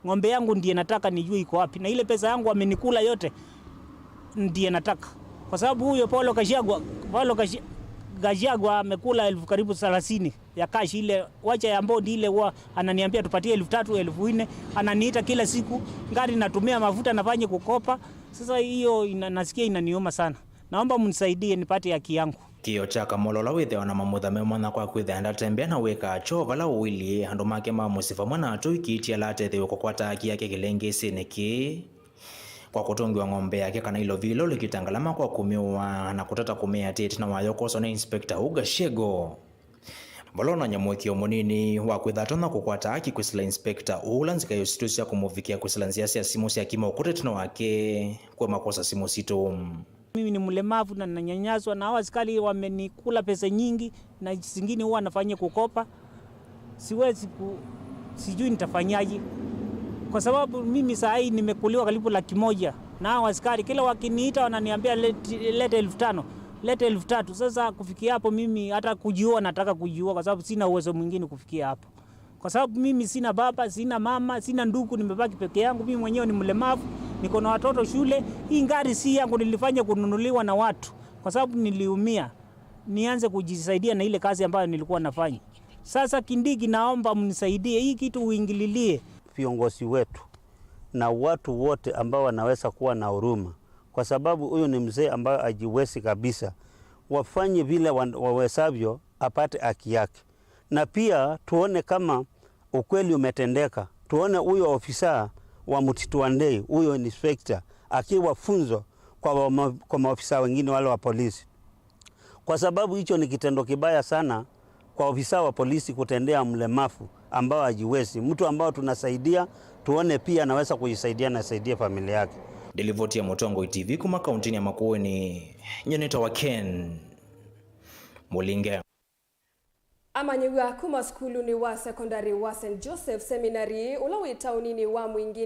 ng'ombe yangu ndiye nataka nijue iko wapi na ile pesa yangu amenikula yote ndiye nataka kwa sababu huyo Paulo Gashagwa amekula karibu 30 ya cash ile wacha ya mbodi ile huwa ananiambia tupatie 3,000 4,000 ananiita kila siku ngari natumia mafuta nafanye kukopa sasa hiyo nasikia inaniuma sana naomba mnisaidie nipate haki yangu Kio cha Kamolo la withe wana mamutha memwana kwa kwitha ndatembea na weka chova la uili andu make mamusifa mwana atu ikitia latethe ukokwata haki yake kilengesi niki kwa kutongiwa ng'ombe yake kana ilo vilo likitangalama kwa kumiwa na kutata kumea tete na wayokoso na Inspector Gashego Bolona nyamwekio munini wa kwithatona kukwata haki kwisila Inspector ulanzika yositusia kumuvikia kwisila nziasi ya simu sia kima ukutetino wake kwa makosa simu sito Mimi ni mlemavu na nanyanyaswa na hawa askari wamenikula pesa nyingi na zingine huwa nafanya kukopa siwezi sijui nitafanyaje kwa sababu mimi saa hii nimekuliwa karibu 100,000 na hawa askari kila wakiniita wananiambia lete 5,000 lete 3,000 sasa kufikia hapo mimi hata kujiua nataka kujiua kwa sababu sina uwezo mwingine kufikia hapo kwa sababu mimi sina baba sina mama sina ndugu nimebaki peke yangu mimi mwenyewe ni mlemavu niko na watoto shule hii ngari si yangu nilifanya kununuliwa na watu kwa sababu niliumia nianze kujisaidia na ile kazi ambayo nilikuwa nafanya Sasa Kindiki, naomba mnisaidie hii kitu uingililie. Viongozi wetu na watu wote ambao wanaweza kuwa na huruma, kwa sababu huyu ni mzee ambaye ajiwezi kabisa, wafanye vile wawezavyo apate haki yake. Na pia tuone kama ukweli umetendeka, tuone huyo ofisa wa Mtito Andei, huyo inspector akiwa funzo kwa maofisa wengine wale wa polisi, kwa sababu hicho ni kitendo kibaya sana kwa ofisa wa polisi kutendea mlemavu ambao hajiwezi, mtu ambao tunasaidia, tuone pia anaweza kujisaidia na saidia familia yake. Delivoti ya Mutongo TV kuma kaunti ya Makueni, Nyoneta wa Ken Mulinge. Amanyiwa kuma skulu ni wa secondary wa St. Joseph Seminary ulawita unini wa mwingi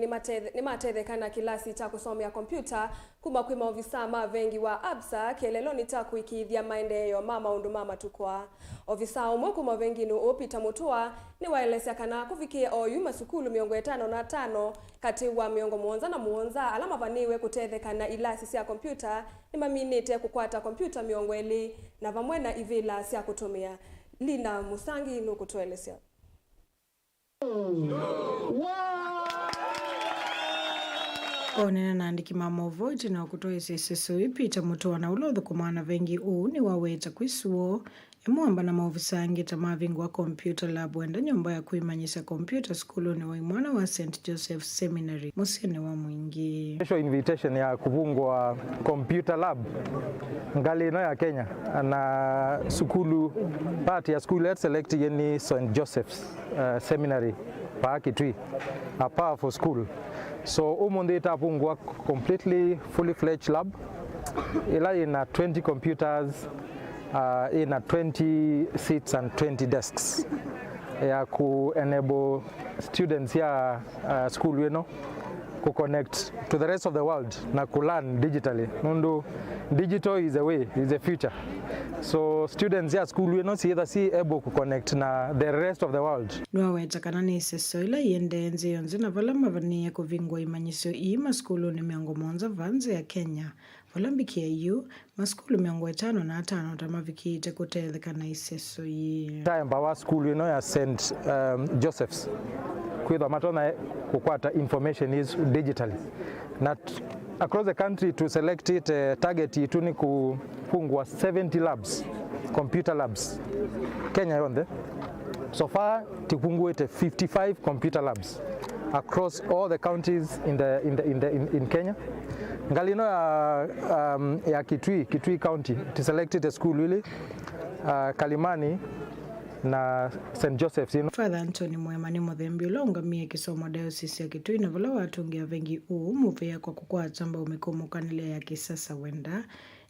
ni matethekana kilasi cha kusomea kompyuta kuma kwima ofisa mavengi wa absa kelelo nitakuikithia maendeleo mama unduma tukwa. Ofisa umwe kuma vengi no opita mutua ni waelesea kana kufikia oyu masukulu 55 kati wa miongo muonza na muonza alama vaniwe kutethekana ilasi sia kompyuta ni maminite kukwata kompyuta miongo eli na vamwena ivila sia kutumia. Lina Musangi no kutuelezea. Onena naandiki Mauvoo na kutoa isiso ipita mutoa na ulodho kumana vengi ni waweta kwisuo emwamba na maofisa ngita mavingu wa computer lab wenda nyumba ya kuimanyisa computer school ni wa mwana wa St. Joseph Seminary musene wa mwingi. Special invitation ya kuvungwa computer lab ngali ya Kenya na skulu party ya school at select yeni St. Joseph's Seminary pa Kitui a powerful school. So umunde itapungwa completely fully fledged lab ila ina 20 computers in 20 seats and 20 desks ya ku enable students ya school ku connect to the rest of the world na ku learn digitally. Mundu digital is a way, is a future. So students ya school see able to connect na the rest of the world. Nwaweta kanani iseso ila yendenze yonze na vala mavania kuvingwa imanyiso maskulu ni miongo monza vanze ya Kenya. Valambikia yu maskulu 55 tamavikite kutelekana iseso yi. Time our school ya St. Joseph's kwitha matona kukwata information is digitally. Not across the country to select it target itu ni kufungwa 70 labs, computer labs. Kenya yonde. So far tikungwe 55 computer labs across all the counties in Kenya. Ngalino ya Kitui County to selected a school really Kalimani na St. Joseph's. Father Anthony Mwemani Muthembi ulongamia kisomo diocese ya Kitui na vala watungia vengi muvea kwa kukwata ambao umekomokanile ya kisasa wenda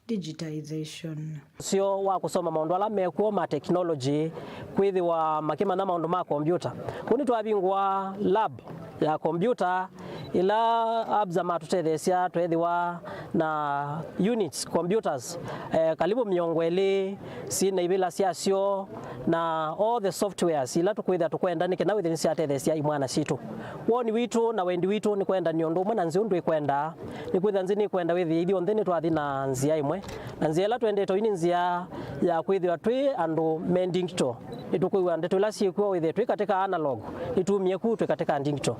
digitization. Sio wa kusoma maundu ala mekuo ma technology kwithi wa makima na maundu ma computer. Kuni twabingwa lab ya computer ila abza matutethesia twethiwa na units computers kalibu miongweli sina ibila siasio na all the softwares ila tukwitha tukwenda nikena within siatethesia imwana situ woni witu na wendi witu ni kwenda niondu mwana nziundu ikwenda ni kwitha nzini kwenda withi ithi onthini twathi na nzia imwe na nzia ila twendete ini nzia ya kwithwa twi andu mending to itukuwa ndeto ila siekwa withi twi katika analog itumie ku twi katika digital.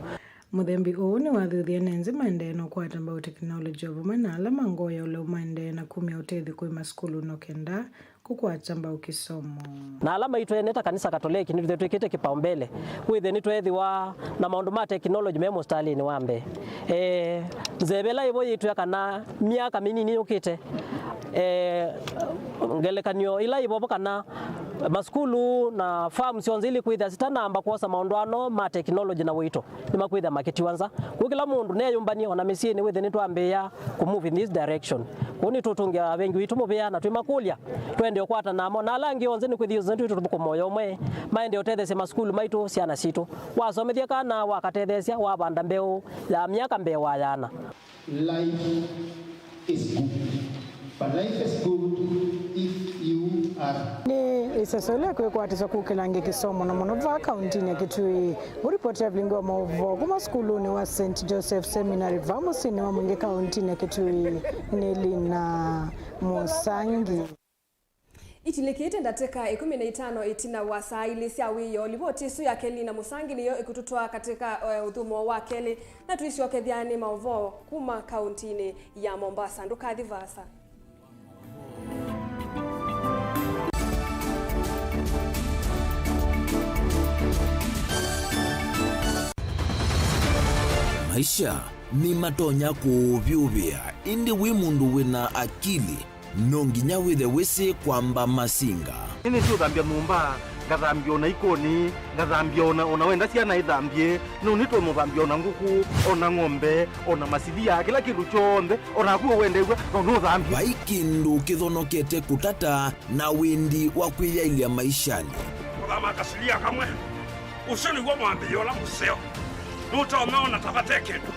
Muthembi ni wathuthia nenze maendeeno kwata mbao technology ovumwe na alama ngoya ule umaendeena na kumia utethi kwi maskulu no kenda kukwata mbao kisomo. Na alama itweneta kanisa Katoliki ni twikite kipaumbele withi ni twethiwa na maundu ma technology memo stalini wambe nzebela ibo yitu kana miaka minini ukite ngelekanio ila ibo kana maskulu na farms yonzili kwitha sitanamba kuosa maondwano ma technology na wito ni makwitha maketi wanza kukila mundu ne yumbani ona misini withi ni twambia ku move in this direction kuni tutungia vengi witu mubia na twimakulia twende okwata namo na langi onze ni kwithio zentu tutubuko moyo mwe maende otethese maskulu maitu siana situ wasomethia kana wakatethesia wabanda mbeu ya miaka mbewa yana. Life is good. But life is good if you are. Ni isesole kwekwatisa kukilange kisomo na monova kaunti ya Kitui. Uripoti ya Vilingi wa Mauvoo kuma skuluni wa St. Joseph Seminary vamusini wa mwingi kaunti ya Kitui. Nilina Musangi. Itilikite ndateka 15 itina wa saa ili sia wiyo liboti su ya Keli na Musangi niyo ikututwa katika udhumo wa Keli na tuisi wakethiani Mauvoo kuma kauntini ya Mombasa. Ndukathi vasa. Maisha ni matonya kuvyuvia indi wi mundu wina akili nonginya withe wisi kwamba masinga ini sio thambia mumba ngathambia ona ikoni ngathambia ona wenda ciana ithambie no nitwe muthambia ona nguku ona ng'ombe ona masithia kila kindu chonthe ona kuo wendegwa no thambia vaikindu kithonokete kutata na windi wa kwiyailia maishani uthama kasilia kamwe ucio niguo mwambio la museo nutaomeona tabate kindu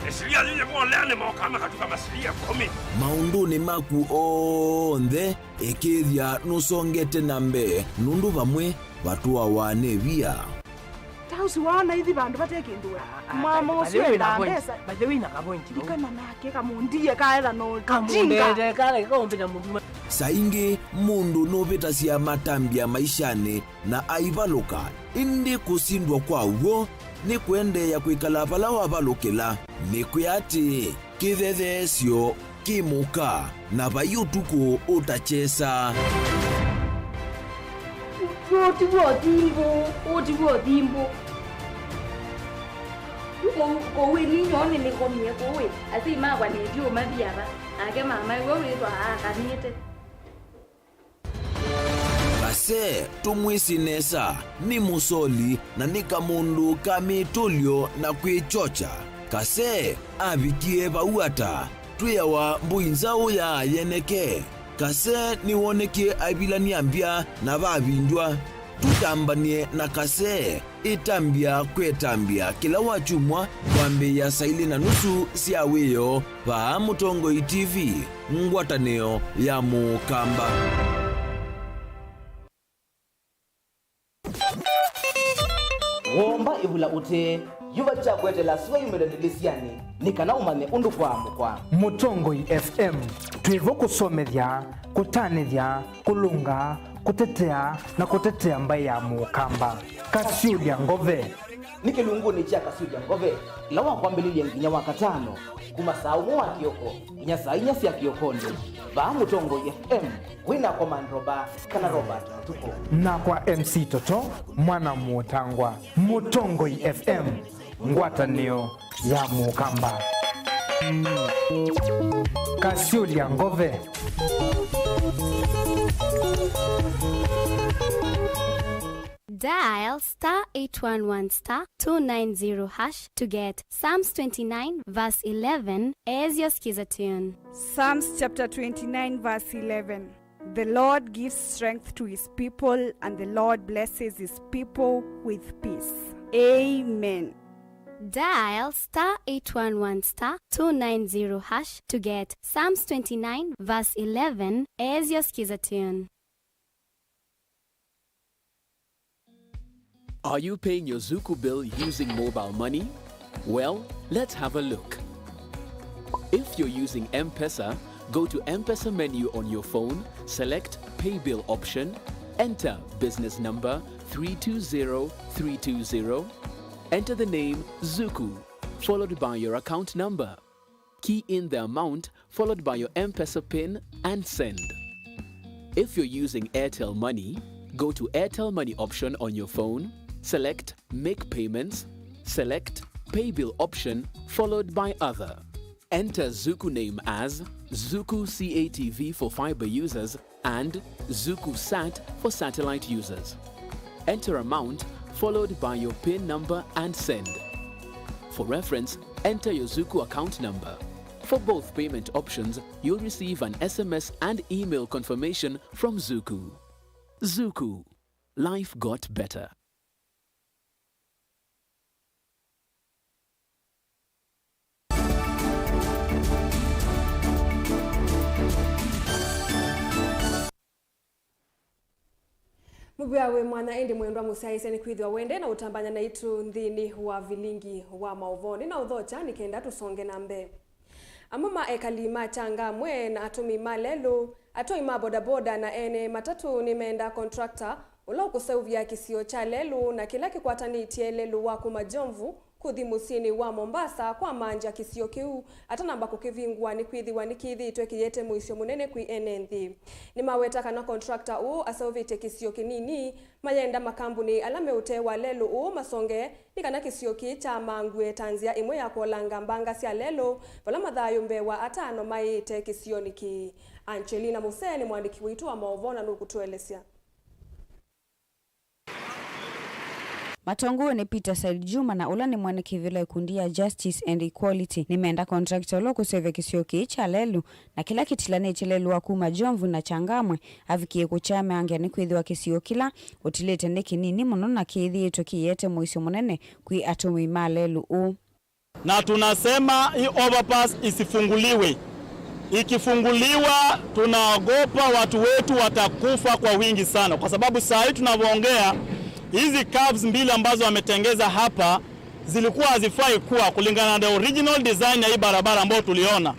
esilia yinye mwolene mokama katuka masilia 10 maunduni maku onthe ekithia nusongete nambe nundu vamwe vatua wanevia tausi wana hithi bandu batekindu mama ucio na pesa by WINAKE point dikana nake kamundie kaela no kamundete kale kaombenya mundu saingi mundu novitasia matambia maishani na aivaluka indi kusindwa kwauo ni kuendeya kwikala vala wavalukila ni kuyati kithethesyo kimuka na vayutuku utachesa utiwo thimbo kowe ninyone nikomie kowe asi magwa nedio mathiava ake mama iwe witwa akanite kase tumwisinesa ni musoli na ni kamundu kamitulyo na kwichocha kase avikie vauata twiyawa mbuinzau ya yeneke kase niwonekie avilania mbya na vavindwa tutambanie na kase itambia kwetambia kila wachumwa kwambi ya saili na nusu siawiyo va Mutongoi TV ngwataneo ya Mukamba. Womba ibula ute yuva chakwetela siwa yumedanilisiani nikana umane undu kwa mukwa Mutongoi FM twivo kusomethya kutanithya kulunga kutetea na kutetea mbai ya Mukamba Kasiulia ngove nikilunguni cha Kasiulia ngove lawa kwambililie nginya wakatano kuma saa umwe wa kioko nginya saa inya cia kiokoni va Mutongoi FM wina komandroba kana Robert Mutuko na kwa MC Toto mwana Mutangwa Mutongoi FM ngwatanio ya Mukamba Kasiulia ngove. Dial *811 *290# to get Psalms 29 verse 11 as your skiza tune. Psalms chapter 29 verse 11. The Lord gives strength to his people, and the Lord blesses his people with peace. Amen. Dial *811 *290# to get Psalms 29 verse 11 as your skiza tune. Are you paying your Zuku bill using mobile money? Well, let's have a look. If you're using M-Pesa, go to M-Pesa menu on your phone, select Pay Bill option, enter business number 320320, enter the name Zuku, followed by your account number. Key in the amount, followed by your M-Pesa PIN, and send. If you're using Airtel Money, go to Airtel Money option on your phone, select Make Payments, select Pay Bill option, followed by Other. Enter Zuku name as Zuku CATV for fiber users and Zuku Sat for satellite users. Enter amount, followed by your PIN number and send. For reference, enter your Zuku account number. For both payment options, you'll receive an SMS and email confirmation from Zuku. Zuku. Life got better. Mubiawe mwana indi mwendwa musiaise ni kwithwa wende na utambanya na itu nthini wa Vilingi wa Mauvoo na uthocha nikenda tusonge na mbe. Amama ekalima changa mwe na atumi malelu Atoi mabodaboda na ene matatu nimeenda contractor ulo kusauvia kisio cha lelu na kila kikwatanitie lelu wa kumajomvu kuthi musini wa Mombasa kwa manja kisio kiu atanamba kukivingwa ni kwithiwa ni kithi twekiyete muisho munene kwi enenthi ni maweta kana contractor u asauvite kisio kinini mayenda makambuni alame utewa lelu u masonge ni kana kisio ki cha mangue tanzia imwe ya kolanga mbanga sia lelu vala mathayo mbewa atano maite kisio niki. Angelina Museni mwandiki witu wa Mauvoo na nukutuelezea. Matongo ni Peter Said Juma na ula ni mwaniki vile kundia Justice and Equality. Nimeenda contractor lo kuseve kisio kicha lelu na kila kitilane chelelu wa kuma jomvu na changamwe avikie kuchame angia ni kuidhi wa kisio kila utilete ndeki nini muno na kithi yetu kiyete muisio munene kui atumima lelu u. Na tunasema hii overpass isifunguliwe. Ikifunguliwa tunaogopa watu wetu watakufa kwa wingi sana kwa sababu saa hii tunavyoongea hizi curves mbili ambazo wametengeza hapa zilikuwa hazifai kuwa kulingana na original design ya hii barabara ambayo tuliona.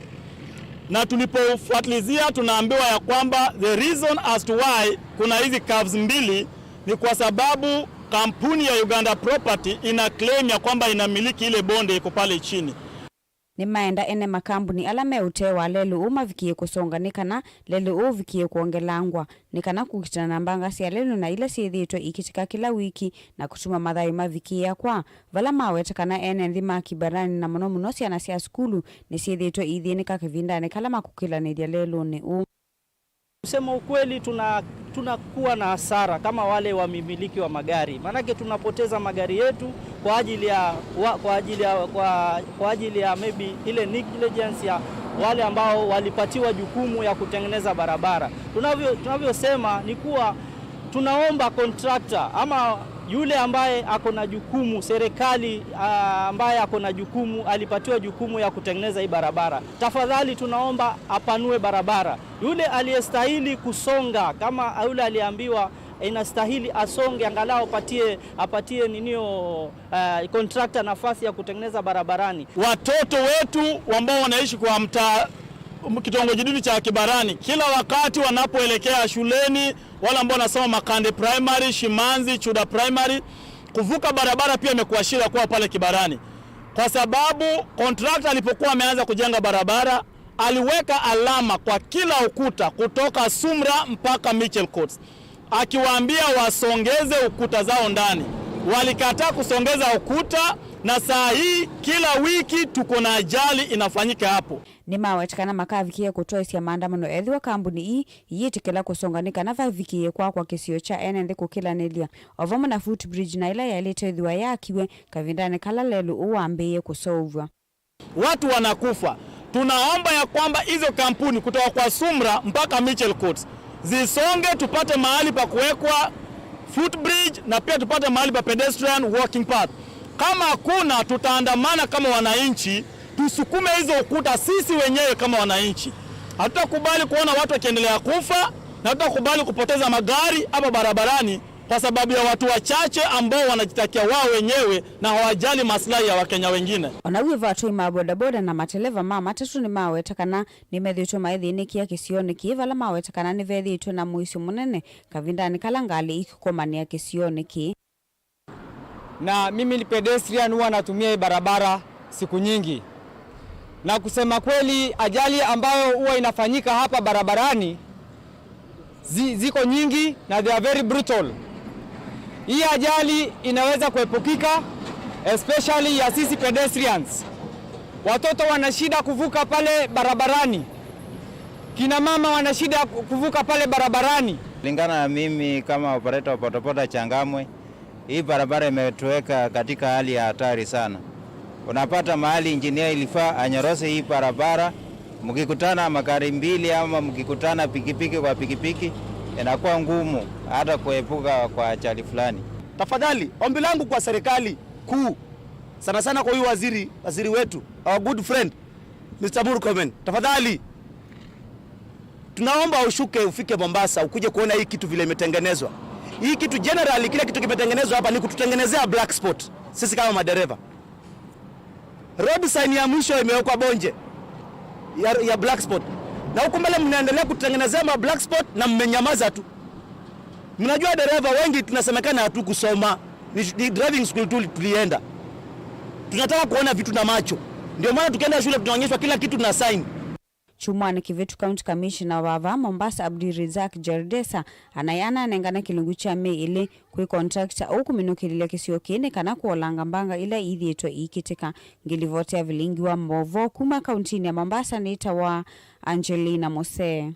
Na tulipofuatilizia tunaambiwa ya kwamba the reason as to why kuna hizi curves mbili ni kwa sababu kampuni ya Uganda Property ina claim ya kwamba inamiliki ile bonde iko pale chini. Ni maenda ene makambuni alame utewa lelu uma vikie kusonganikana lelu u vikie kuongelangwa nikana kukitana na mbanga siya lelu na ile siithitwe ikitika kila wiki na kutuma madhai mavikia kwa vala mawetakana ene nthima kibarani na muno muno siya na siya skulu ni siithitwe ithinika kivindani kalama kukila nidia lelu ni u. Kusema ukweli tunakuwa na hasara kama wale wamiliki wa magari. Manake tunapoteza magari yetu kwa ajili ya maybe ile negligence ya wale ambao walipatiwa jukumu ya kutengeneza barabara. Tunavyosema ni kuwa tunaomba contractor ama yule ambaye ako na jukumu, serikali ambaye ako na jukumu, alipatiwa jukumu ya kutengeneza hii barabara. Tafadhali tunaomba apanue barabara. Yule aliyestahili kusonga kama yule aliambiwa inastahili asonge angalau apatie ninio contractor nafasi ya kutengeneza barabarani. Watoto wetu ambao wanaishi kwa mtaa kitongoji duni cha Kibarani kila wakati wanapoelekea shuleni, wala ambao wanasoma Makande Primary, Shimanzi, Chuda Primary, kuvuka barabara pia imekuwa shida kwa pale Kibarani. Kwa sababu contractor alipokuwa ameanza kujenga barabara aliweka alama kwa kila ukuta kutoka Sumra mpaka Mitchell Courts, akiwaambia wasongeze ukuta zao ndani. Walikataa kusongeza ukuta na saa hii kila wiki tuko na ajali inafanyika hapo. Ni mawetakana makavikie kutoa isia maandamano edhiwa kampuni hii yitikila kusonganika na vavikie kwa kisio cha enende kukila nelia ovomo na footbridge na ila yailete edhiwa yakiwe kavindane kala lelu uwambeye kusolvwa. Watu wanakufa. Tunaomba ya kwamba hizo kampuni kutoka kwa Sumra mpaka Mitchell Courts zisonge, tupate mahali pa kuwekwa footbridge na pia tupate mahali pa pedestrian walking path. Kama hakuna tutaandamana kama wananchi, tusukume hizo ukuta sisi wenyewe kama wananchi. Hatutakubali kuona watu wakiendelea kufa na hatutakubali kupoteza magari hapa barabarani kwa sababu ya watu wachache ambao wanajitakia wao wenyewe na hawajali maslahi ya Wakenya wengine. Onawiva atoi mabodaboda na mateleva matatu ni mawetakana nimethitwe maithinikia kisioni kivala mawetakana nivethitwe na muisio munene kavindani kalangali ikikomania kisioni ki. Na mimi ni pedestrian huwa natumia hii barabara siku nyingi. Na kusema kweli ajali ambayo huwa inafanyika hapa barabarani ziko nyingi na they are very brutal. Hii ajali inaweza kuepukika especially ya sisi pedestrians. Watoto wana shida kuvuka pale barabarani. Kina mama wana shida kuvuka pale barabarani. Kulingana na mimi kama operator wa bodaboda Changamwe, hii barabara imetuweka katika hali ya hatari sana. Unapata mahali engineer ilifaa anyoroshe hii barabara, mkikutana magari mbili ama mkikutana pikipiki kwa pikipiki inakuwa ngumu hata kuepuka kwa ajali fulani. Tafadhali ombi langu kwa serikali kuu, sana sana kwa huyu waziri wetu, our good friend Mr. Murkomen, tafadhali tunaomba ushuke ufike Mombasa ukuje kuona hii kitu vile imetengenezwa. Hii kitu generally kile kitu kimetengenezwa hapa ni kututengenezea black spot sisi kama madereva. Road sign ya mwisho imewekwa bonje ya black spot. na huku mbele mnaendelea kutengenezea ma black spot na mmenyamaza tu. Mnajua dereva wengi tunasemekana hatukusoma, ni driving school tu tulienda. Tunataka kuona vitu na macho. Ndio maana tukienda shule tunaonyeshwa kila kitu na sign. Chumwana Kivitu County Commissioner wa Mombasa Abdirizak Jardesa anayana anengana kilungu cha me ile kwi contractor au kuminukilile kisio kine kana kuolanga mbanga ila ithietwa ikitika ngilivotea Vilingi wa Mauvoo kuma kauntini ya Mombasa nita wa Angelina Mose.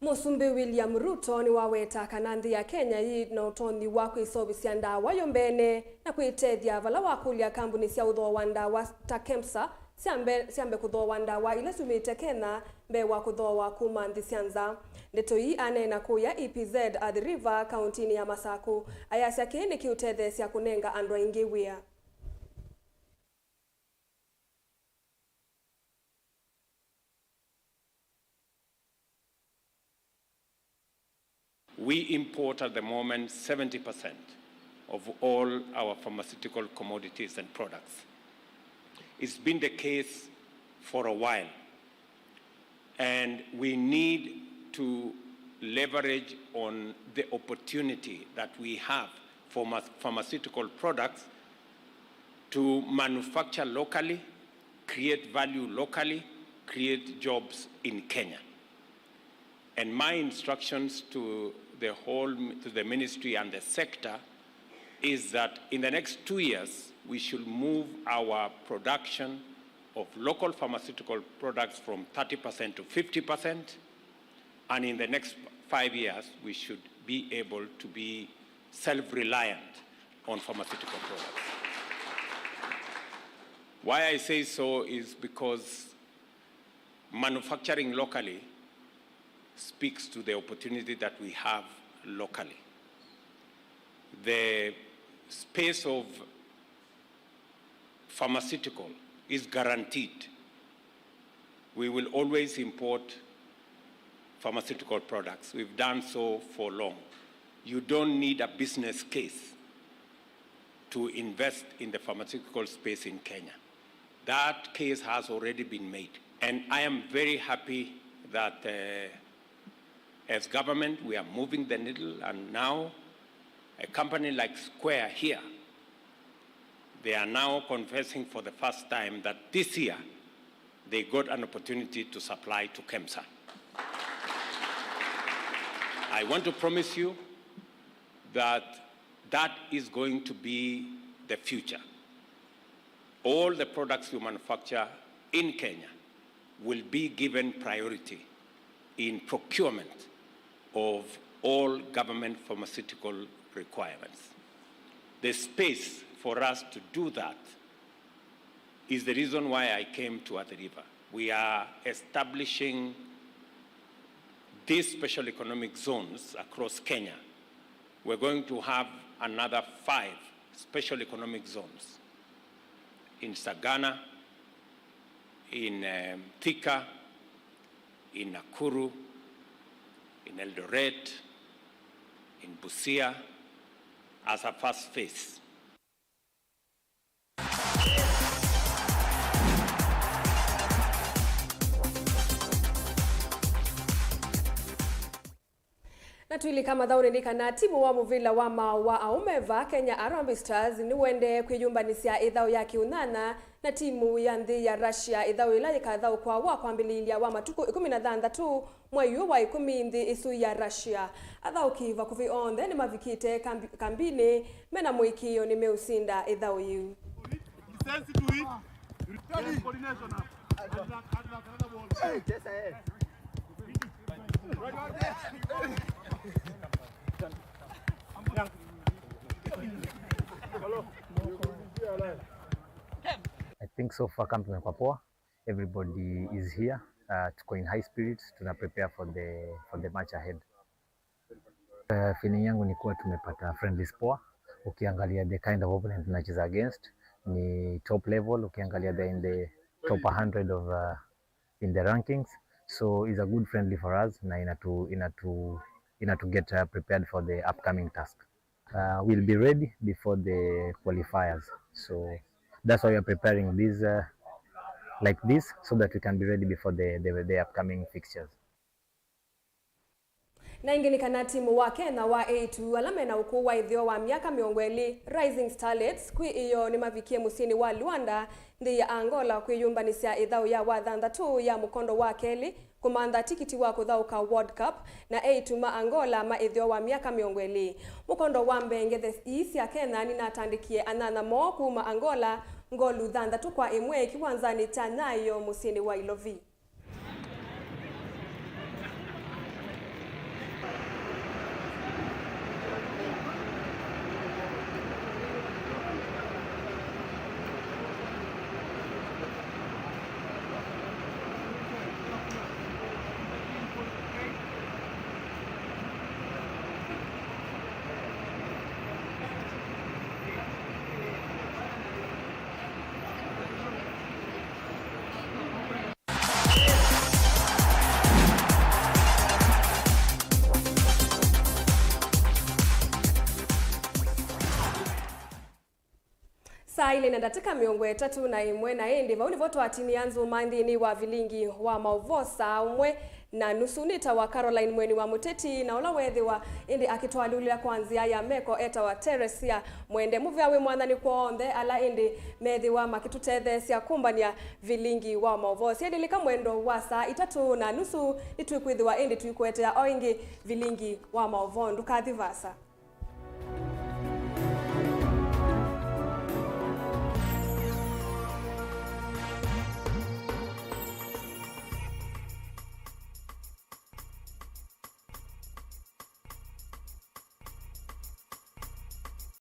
Musumbi William Ruto ni waweta kanandi ya Kenya hii na utondi wa kuisobisia ndawa yombene na kuitethia vala wakulia kambuni cia utho wa ndawa ta KEMSA siambe kuthoa ndawa ile sumite Kenya mbe wa kuthoa kuma nthi cianza. Ndeto hii anena kuya EPZ at the River kauntini ya Masaku ayasya kini kiuthethe cia kunenga andu aingi wia. We import at the moment 70% of all our pharmaceutical commodities and products. It's been the case for a while, and we need to leverage on the opportunity that we have for pharmaceutical products to manufacture locally, create value locally, create jobs in Kenya. And my instructions to the ministry and the sector is that in the next 2 years, we should move our production of local pharmaceutical products from 30% to 50%, and in the next 5 years, we should be able to be self-reliant on pharmaceutical products. Why I say so is because manufacturing locally speaks to the opportunity that we have locally. The space of pharmaceutical is guaranteed. We will always import pharmaceutical products. We've done so for long. You don't need a business case to invest in the pharmaceutical space in Kenya. That case has already been made. And I am very happy that as government, we are moving the needle, and now a company like Square here, they are now confessing for the first time that this year they got an opportunity to supply to KEMSA. I want to promise you that that is going to be the future. All the products we manufacture in Kenya will be given priority in procurement of all government pharmaceutical requirements. The space for us to do that is the reason why I came to Athi River. We are establishing these special economic zones across Kenya. We're going to have another 5 special economic zones in Sagana, in Thika, in Nakuru, in Eldoret, in Busia, as a first phase. Na tuili kama dhaurindika na timu wa muvila wa mawa aumeva Kenya Harambee Stars ni wende kwijumbanisia ithao ya kiunana na timu ya nthi ya Russia ithao ila ikathao kwa wa kwambililia wa matuku 16 mwezi wa 10 nthi isu ya Russia. Athao kiva kuvi onthe ni mavikite kambini mena mwikio ni meusinda ithao yu. I think so far kama tumekuwa poa. Everybody is here. Tuko in high spirits, tuna prepare for the match ahead. Feeling yangu ni kuwa tumepata friendlies poa. Ukiangalia the kind of opponent tunacheza against ni top level. Ukiangalia they're in the top 100 of in the rankings, so it's a good friendly for us na inatu get prepared for the upcoming task. We'll be ready before the qualifiers, so that's why we are preparing like this so that we can be ready before the upcoming fixtures. Na ingini kana timu wa Kenya wa A2 alame na ukuu wa ithio wa miaka miongweli Rising Starlets kwi iyo ni mavikie musini wa Luanda ndi ya Angola kwiyumbanisia ithau ya wathanthatu ya mukondo wa keli kumantha tikiti wa kuthauka World Cup na A2 ma Angola ma ithio wa miaka miongweli. Mukondo wa mbenge the East ya Kenya ni natandikie anana mo kuma Angola ngolu thanthatu kwa imwe kiwanzani cha Nyayo musini wa Ilovi. Saa ile na datika miongo 31 na indi vauni voto atini yanzu mandini wa Vilingi wa Mauvoo saa umwe na nusu nita wa Caroline Mweni wa Muteti na ula wethi wa indi akitoa lulila kwanzia ya meko eta wa Teresia mwende muvya we mwanani kwa onde ala indi methi wa makitutethe sia kumbania Vilingi wa Mauvoo siedi lika mwendo wa saa 3:30 nituikwithiwa indi tuikwetea oingi Vilingi wa Mauvoo ndukathi vasa.